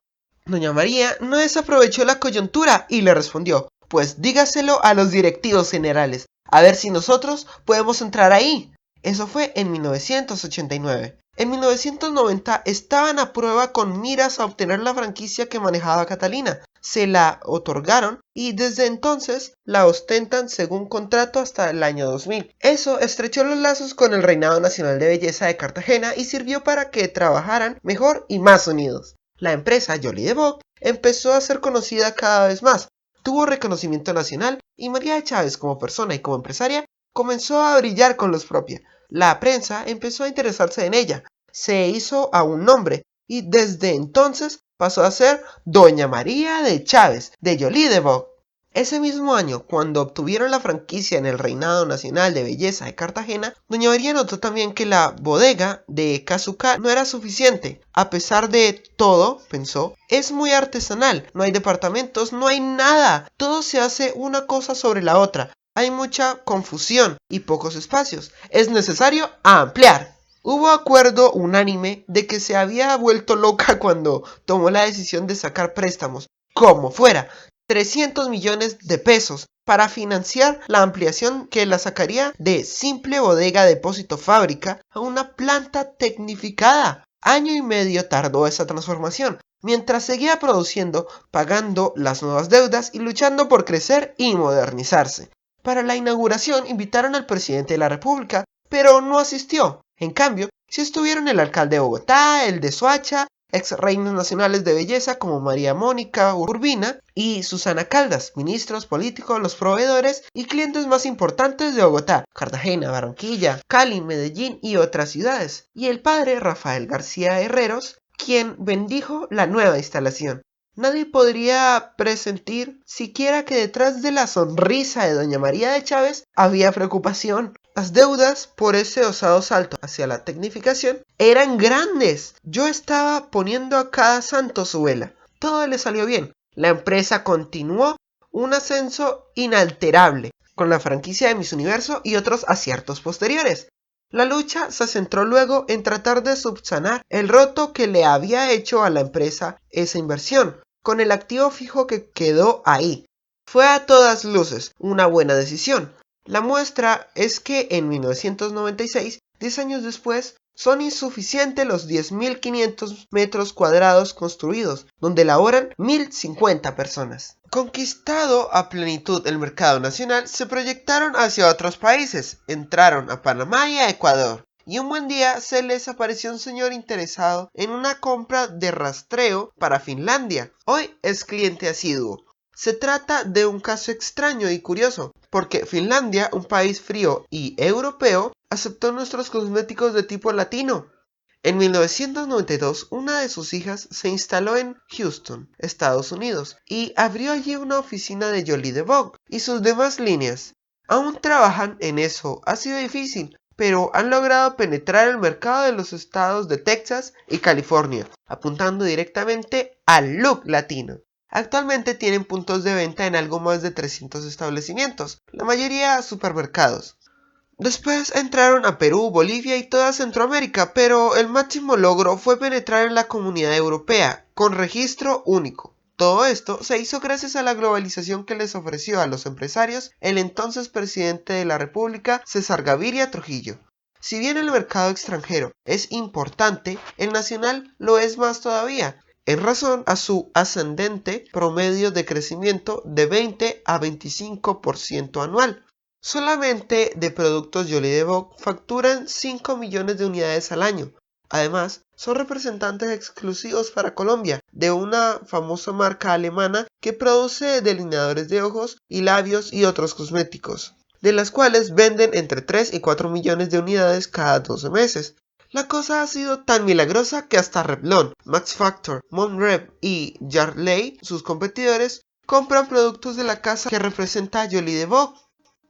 S1: Doña María no desaprovechó la coyuntura y le respondió, pues dígaselo a los directivos generales, a ver si nosotros podemos entrar ahí. Eso fue en 1989. En 1990 estaban a prueba con miras a obtener la franquicia que manejaba Catalina. Se la otorgaron y desde entonces la ostentan según contrato hasta el año 2000. Eso estrechó los lazos con el Reinado Nacional de Belleza de Cartagena y sirvió para que trabajaran mejor y más unidos. La empresa Jolie de Vogue empezó a ser conocida cada vez más, tuvo reconocimiento nacional y María de Chávez como persona y como empresaria comenzó a brillar con luz propia. La prensa empezó a interesarse en ella, se hizo a un nombre y desde entonces pasó a ser Doña María de Chávez de Jolie de Vogue. Ese mismo año, cuando obtuvieron la franquicia en el Reinado Nacional de Belleza de Cartagena, Doña María notó también que la bodega de Casucá no era suficiente. A pesar de todo, pensó, es muy artesanal, no hay departamentos, no hay nada, todo se hace una cosa sobre la otra. Hay mucha confusión y pocos espacios. Es necesario ampliar. Hubo acuerdo unánime de que se había vuelto loca cuando tomó la decisión de sacar préstamos, como fuera, 300 millones de pesos para financiar la ampliación que la sacaría de simple bodega depósito fábrica a una planta tecnificada. Año y medio tardó esa transformación, mientras seguía produciendo, pagando las nuevas deudas y luchando por crecer y modernizarse. Para la inauguración invitaron al presidente de la República, pero no asistió. En cambio, sí estuvieron el alcalde de Bogotá, el de Soacha, ex reinas nacionales de belleza como María Mónica Urbina y Susana Caldas, ministros, políticos, los proveedores y clientes más importantes de Bogotá, Cartagena, Barranquilla, Cali, Medellín y otras ciudades. Y el padre Rafael García Herreros, quien bendijo la nueva instalación. Nadie podría presentir siquiera que detrás de la sonrisa de doña María de Chávez había preocupación. Las deudas por ese osado salto hacia la tecnificación eran grandes. Yo estaba poniendo a cada santo su vela. Todo le salió bien. La empresa continuó un ascenso inalterable con la franquicia de Miss Universo y otros aciertos posteriores. La lucha se centró luego en tratar de subsanar el roto que le había hecho a la empresa esa inversión, con el activo fijo que quedó ahí. Fue a todas luces una buena decisión. La muestra es que en 1996, 10 años después, son insuficientes los 10.500 metros cuadrados construidos, donde laboran 1.050 personas. Conquistado a plenitud el mercado nacional, se proyectaron hacia otros países, entraron a Panamá y a Ecuador. Y un buen día se les apareció un señor interesado en una compra de rastreo para Finlandia. Hoy es cliente asiduo. Se trata de un caso extraño y curioso, porque Finlandia, un país frío y europeo, aceptó nuestros cosméticos de tipo latino. En 1992, una de sus hijas se instaló en Houston, Estados Unidos, y abrió allí una oficina de Jolie de Vogue y sus demás líneas. Aún trabajan en eso, ha sido difícil, pero han logrado penetrar el mercado de los estados de Texas y California, apuntando directamente al look latino. Actualmente tienen puntos de venta en algo más de 300 establecimientos, la mayoría supermercados. Después entraron a Perú, Bolivia y toda Centroamérica, pero el máximo logro fue penetrar en la Comunidad Europea, con registro único. Todo esto se hizo gracias a la globalización que les ofreció a los empresarios el entonces presidente de la República, César Gaviria Trujillo. Si bien el mercado extranjero es importante, el nacional lo es más todavía, en razón a su ascendente promedio de crecimiento de 20 a 25% anual. Solamente de productos Jolie de Vogue facturan 5 millones de unidades al año. Además, son representantes exclusivos para Colombia de una famosa marca alemana que produce delineadores de ojos y labios y otros cosméticos. de las cuales venden entre 3 y 4 millones de unidades cada 12 meses. La cosa ha sido tan milagrosa que hasta Revlon, Max Factor, Monrep y Yardley, sus competidores, compran productos de la casa que representa a Jolie de Vogue.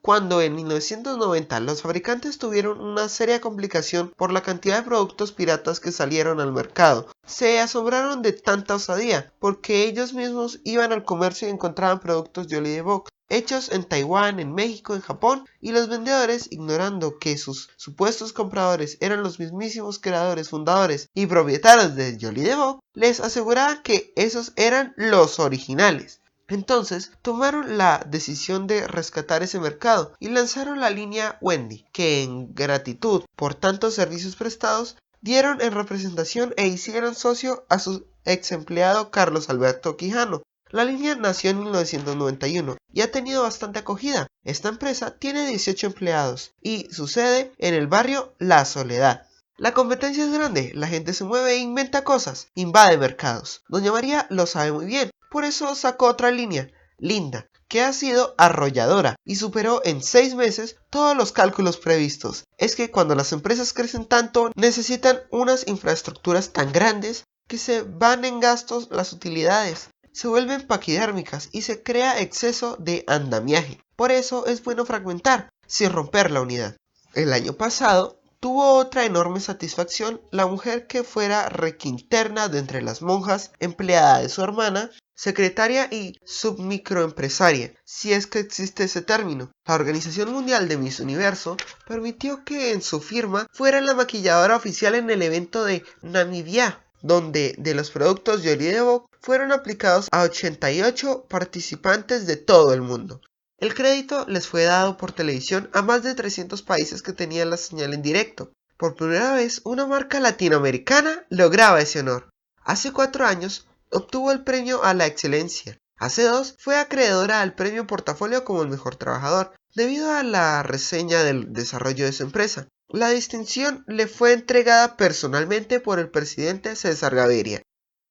S1: Cuando en 1990 los fabricantes tuvieron una seria complicación por la cantidad de productos piratas que salieron al mercado, se asombraron de tanta osadía, porque ellos mismos iban al comercio y encontraban productos Jolie de Vogue hechos en Taiwán, en México, en Japón, y los vendedores, ignorando que sus supuestos compradores eran los mismísimos creadores, fundadores y propietarios de Jolie de Vogue, les aseguraban que esos eran los originales. Entonces tomaron la decisión de rescatar ese mercado y lanzaron la línea Wendy, que en gratitud por tantos servicios prestados dieron en representación e hicieron socio a su ex empleado Carlos Alberto Quijano. La línea nació en 1991 y ha tenido bastante acogida. Esta empresa tiene 18 empleados y su sede en el barrio La Soledad. La competencia es grande, la gente se mueve e inventa cosas, invade mercados. Doña María lo sabe muy bien, por eso sacó otra línea, Linda, que ha sido arrolladora y superó en 6 meses todos los cálculos previstos. Es que cuando las empresas crecen tanto, necesitan unas infraestructuras tan grandes que se van en gastos las utilidades, se vuelven paquidérmicas y se crea exceso de andamiaje. Por eso es bueno fragmentar, sin romper la unidad. El año pasado tuvo otra enorme satisfacción la mujer que fuera requinterna de entre las monjas, empleada de su hermana, secretaria y submicroempresaria, si es que existe ese término. La Organización Mundial de Miss Universo permitió que en su firma fuera la maquilladora oficial en el evento de Namibia, donde de los productos Jolie de Vogue fueron aplicados a 88 participantes de todo el mundo. El crédito les fue dado por televisión a más de 300 países que tenían la señal en directo. Por primera vez, una marca latinoamericana lograba ese honor. Hace 4 años obtuvo el premio a la excelencia. Hace 2 fue acreedora al premio Portafolio como el mejor trabajador, debido a la reseña del desarrollo de su empresa. La distinción le fue entregada personalmente por el presidente César Gaviria.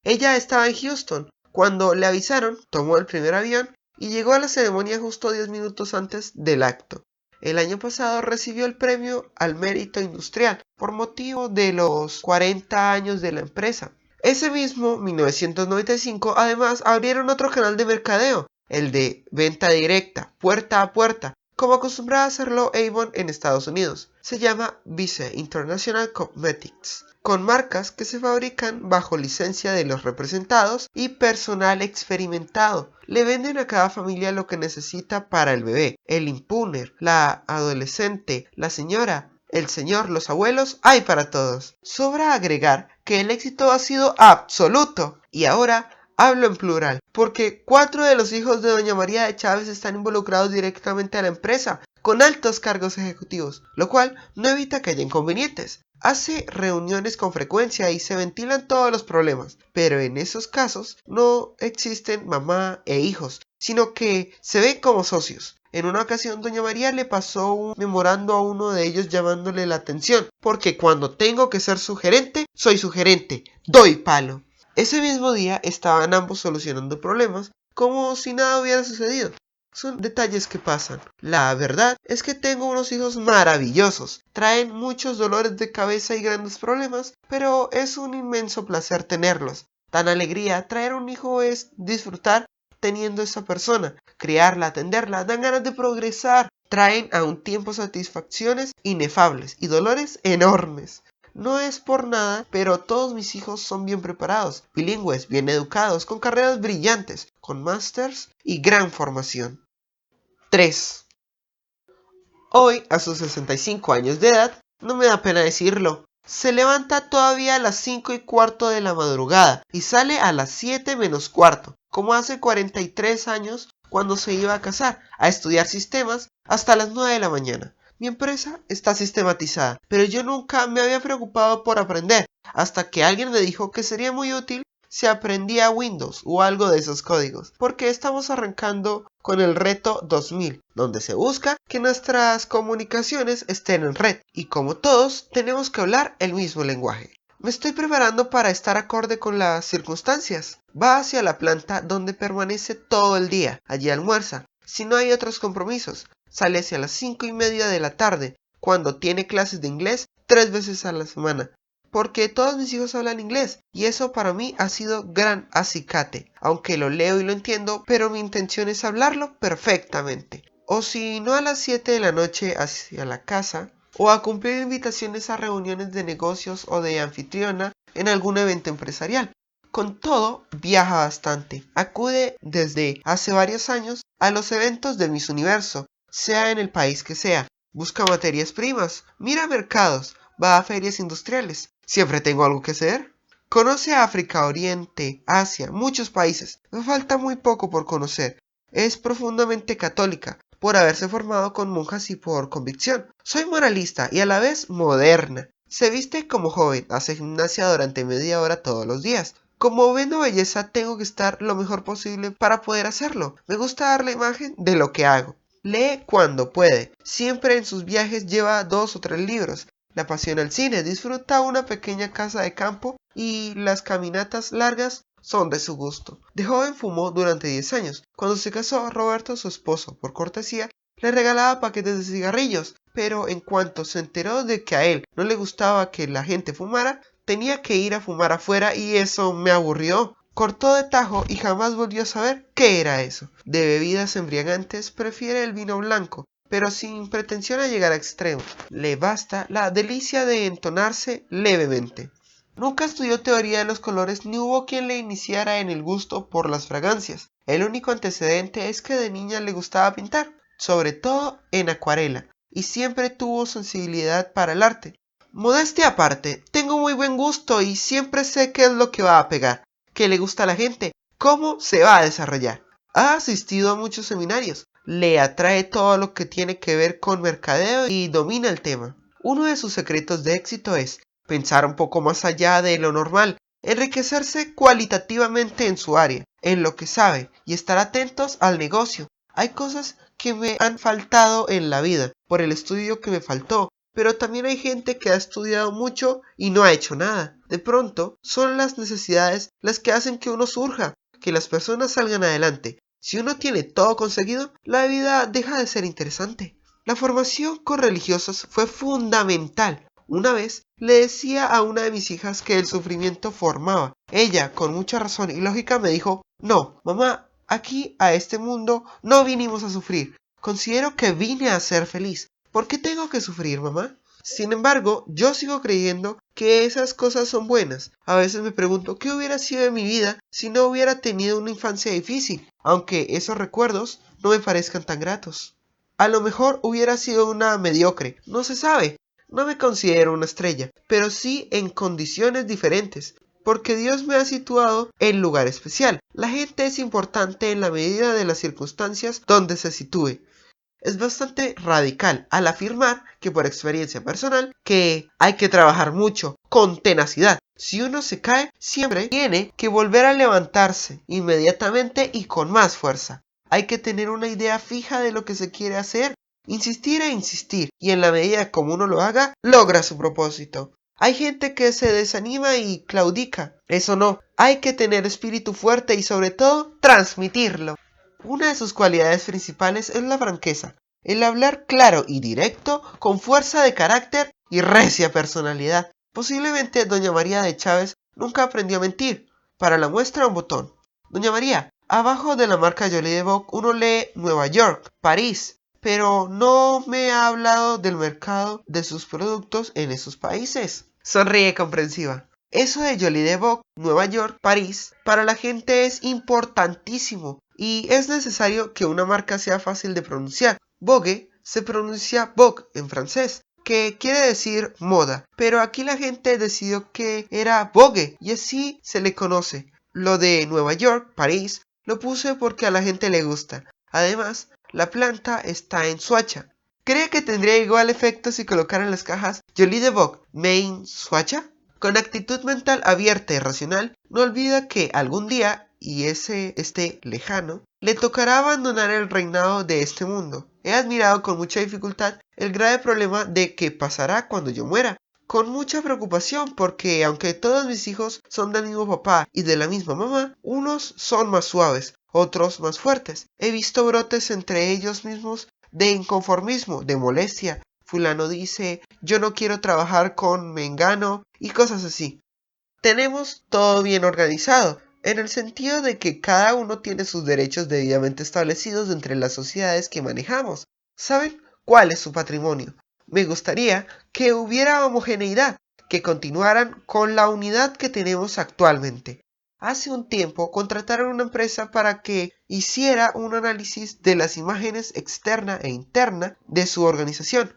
S1: Ella estaba en Houston. Cuando le avisaron, tomó el primer avión y llegó a la ceremonia justo 10 minutos antes del acto. El año pasado recibió el premio al mérito industrial por motivo de los 40 años de la empresa. Ese mismo 1995 además abrieron otro canal de mercadeo, el de venta directa, puerta a puerta, como acostumbraba hacerlo Avon en Estados Unidos. Se llama Vice International Cosmetics, con marcas que se fabrican bajo licencia de los representados y personal experimentado. Le venden a cada familia lo que necesita para el bebé, el impúner, la adolescente, la señora, el señor, los abuelos, hay para todos. Sobra agregar que el éxito ha sido absoluto. Y ahora hablo en plural, porque 4 de los hijos de Doña María de Chávez están involucrados directamente a la empresa, con altos cargos ejecutivos, lo cual no evita que haya inconvenientes. Hace reuniones con frecuencia y se ventilan todos los problemas, pero en esos casos no existen mamá e hijos, sino que se ven como socios. En una ocasión Doña María le pasó un memorando a uno de ellos llamándole la atención, porque cuando tengo que ser su gerente, soy su gerente, doy palo. Ese mismo día estaban ambos solucionando problemas como si nada hubiera sucedido. Son detalles que pasan. La verdad es que tengo unos hijos maravillosos. Traen muchos dolores de cabeza y grandes problemas, pero es un inmenso placer tenerlos. Tan alegría, traer un hijo es disfrutar teniendo esa persona. Criarla, atenderla, dan ganas de progresar. Traen a un tiempo satisfacciones inefables y dolores enormes. No es por nada, pero todos mis hijos son bien preparados, bilingües, bien educados, con carreras brillantes, con másters y gran formación. 3. Hoy, a sus 65 años de edad, no me da pena decirlo, se levanta todavía a las 5:15 de la madrugada y sale a las 7:15, como hace 43 años cuando se iba a casar, a estudiar sistemas hasta las 9 de la mañana. Mi empresa está sistematizada, pero yo nunca me había preocupado por aprender, hasta que alguien me dijo que sería muy útil si aprendía Windows o algo de esos códigos, porque estamos arrancando con el reto 2000, donde se busca que nuestras comunicaciones estén en red, y como todos, tenemos que hablar el mismo lenguaje. Me estoy preparando para estar acorde con las circunstancias. Va hacia la planta donde permanece todo el día, allí almuerza, si no hay otros compromisos. sale hacia las 5:30 de la tarde, cuando tiene clases de inglés 3 veces a la semana. Porque todos mis hijos hablan inglés y eso para mí ha sido gran acicate, aunque lo leo y lo entiendo, pero mi intención es hablarlo perfectamente. O si no a las 7 de la noche hacia la casa, o a cumplir invitaciones a reuniones de negocios o de anfitriona en algún evento empresarial. Con todo, viaja bastante. Acude desde hace varios años a los eventos de Miss Universo, sea en el país que sea. Busca materias primas, mira mercados, va a ferias industriales. Siempre tengo algo que hacer. Conoce África, Oriente, Asia, muchos países. Me falta muy poco por conocer. Es profundamente católica, por haberse formado con monjas y por convicción. Soy moralista y a la vez moderna. Se viste como joven, hace gimnasia durante media hora todos los días. Como vendo belleza, tengo que estar lo mejor posible para poder hacerlo. Me gusta dar la imagen de lo que hago. Lee cuando puede. Siempre en sus viajes lleva 2 o 3 libros. Le apasiona el cine, disfruta una pequeña casa de campo y las caminatas largas son de su gusto. De joven fumó durante 10 años. Cuando se casó, Roberto, su esposo, por cortesía, le regalaba paquetes de cigarrillos, pero en cuanto se enteró de que a él no le gustaba que la gente fumara, tenía que ir a fumar afuera y eso me aburrió. Cortó de tajo y jamás volvió a saber qué era eso. De bebidas embriagantes prefiere el vino blanco, pero sin pretensión a llegar a extremos. Le basta la delicia de entonarse levemente. Nunca estudió teoría de los colores ni hubo quien le iniciara en el gusto por las fragancias. El único antecedente es que de niña le gustaba pintar, sobre todo en acuarela, y siempre tuvo sensibilidad para el arte. Modestia aparte, tengo muy buen gusto y siempre sé qué es lo que va a pegar, qué le gusta a la gente, cómo se va a desarrollar. Ha asistido a muchos seminarios, le atrae todo lo que tiene que ver con mercadeo y domina el tema. Uno de sus secretos de éxito es pensar un poco más allá de lo normal, enriquecerse cualitativamente en su área, en lo que sabe, y estar atentos al negocio. Hay cosas que me han faltado en la vida, por el estudio que me faltó, pero también hay gente que ha estudiado mucho y no ha hecho nada. De pronto, son las necesidades las que hacen que uno surja, que las personas salgan adelante. Si uno tiene todo conseguido, la vida deja de ser interesante. La formación con religiosos fue fundamental. Una vez le decía a una de mis hijas que el sufrimiento formaba. Ella, con mucha razón y lógica, me dijo: no, mamá, aquí a este mundo no vinimos a sufrir. Considero que vine a ser feliz. ¿Por qué tengo que sufrir, mamá? Sin embargo, yo sigo creyendo que esas cosas son buenas. A veces me pregunto qué hubiera sido de mi vida si no hubiera tenido una infancia difícil, aunque esos recuerdos no me parezcan tan gratos. A lo mejor hubiera sido una mediocre, no se sabe. No me considero una estrella, pero sí en condiciones diferentes, porque Dios me ha situado en lugar especial. La gente es importante en la medida de las circunstancias donde se sitúe. Es bastante radical al afirmar que por experiencia personal que hay que trabajar mucho, con tenacidad. Si uno se cae, siempre tiene que volver a levantarse inmediatamente y con más fuerza. Hay que tener una idea fija de lo que se quiere hacer, insistir e insistir, y en la medida como uno lo haga, logra su propósito. Hay gente que se desanima y claudica. Eso no, hay que tener espíritu fuerte y sobre todo transmitirlo. Una de sus cualidades principales es la franqueza, el hablar claro y directo, con fuerza de carácter y recia personalidad. Posiblemente doña María de Chávez nunca aprendió a mentir. Para la muestra, un botón. Doña María, abajo de la marca Jolie de Boc uno lee Nueva York, París, pero no me ha hablado del mercado de sus productos en esos países. Sonríe comprensiva. Eso de Jolie de Boc, Nueva York, París, para la gente es importantísimo y es necesario que una marca sea fácil de pronunciar. Vogue se pronuncia Vogue en francés, que quiere decir moda, pero aquí la gente decidió que era Vogue y así se le conoce. Lo de Nueva York, París, lo puse porque a la gente le gusta. Además, la planta está en Suacha. ¿Cree que tendría igual efecto si colocara en las cajas Jolie de Vogue, Maine, Suacha? Con actitud mental abierta y racional, no olvida que algún día, y ese esté lejano, le tocará abandonar el reinado de este mundo. He admirado con mucha dificultad el grave problema de qué pasará cuando yo muera. Con mucha preocupación porque aunque todos mis hijos son del mismo papá y de la misma mamá, unos son más suaves, otros más fuertes. He visto brotes entre ellos mismos de inconformismo, de molestia. Fulano dice, yo no quiero trabajar con Mengano y cosas así. Tenemos todo bien organizado, en el sentido de que cada uno tiene sus derechos debidamente establecidos entre las sociedades que manejamos. ¿Saben cuál es su patrimonio? Me gustaría que hubiera homogeneidad, que continuaran con la unidad que tenemos actualmente. Hace un tiempo contrataron una empresa para que hiciera un análisis de las imágenes externa e interna de su organización.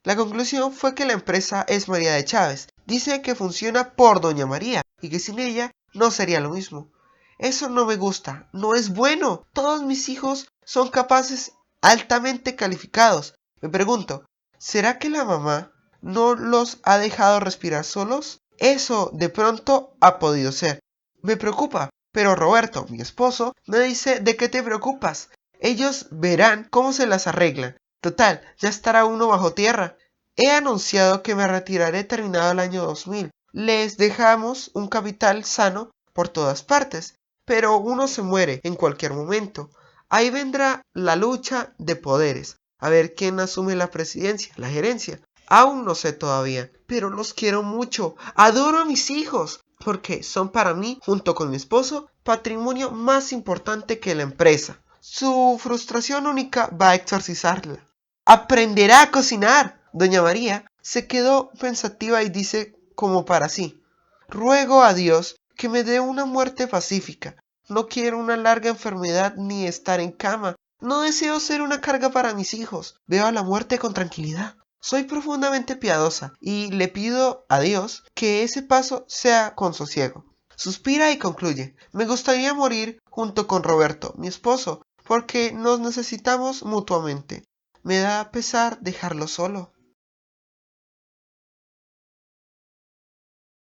S1: La conclusión fue que la empresa es María de Chávez. Dice que funciona por Doña María y que sin ella no sería lo mismo. Eso no me gusta, no es bueno. Todos mis hijos son capaces, altamente calificados. Me pregunto, ¿será que la mamá no los ha dejado respirar solos? Eso de pronto ha podido ser. Me preocupa, pero Roberto, mi esposo, me dice, ¿de qué te preocupas? Ellos verán cómo se las arreglan. Total, ya estará uno bajo tierra. He anunciado que me retiraré terminado el año 2000. Les dejamos un capital sano por todas partes, pero uno se muere en cualquier momento. Ahí vendrá la lucha de poderes, a ver quién asume la presidencia, la gerencia. Aún no sé todavía, pero los quiero mucho. Adoro a mis hijos, porque son para mí, junto con mi esposo, patrimonio más importante que la empresa. Su frustración única va a exorcizarla. Aprenderá a cocinar. Doña María se quedó pensativa y dice como para sí, ruego a Dios que me dé una muerte pacífica. No quiero una larga enfermedad ni estar en cama. No deseo ser una carga para mis hijos. Veo a la muerte con tranquilidad. Soy profundamente piadosa y le pido a Dios que ese paso sea con sosiego. Suspira y concluye. Me gustaría morir junto con Roberto, mi esposo, porque nos necesitamos mutuamente. Me da pesar dejarlo solo.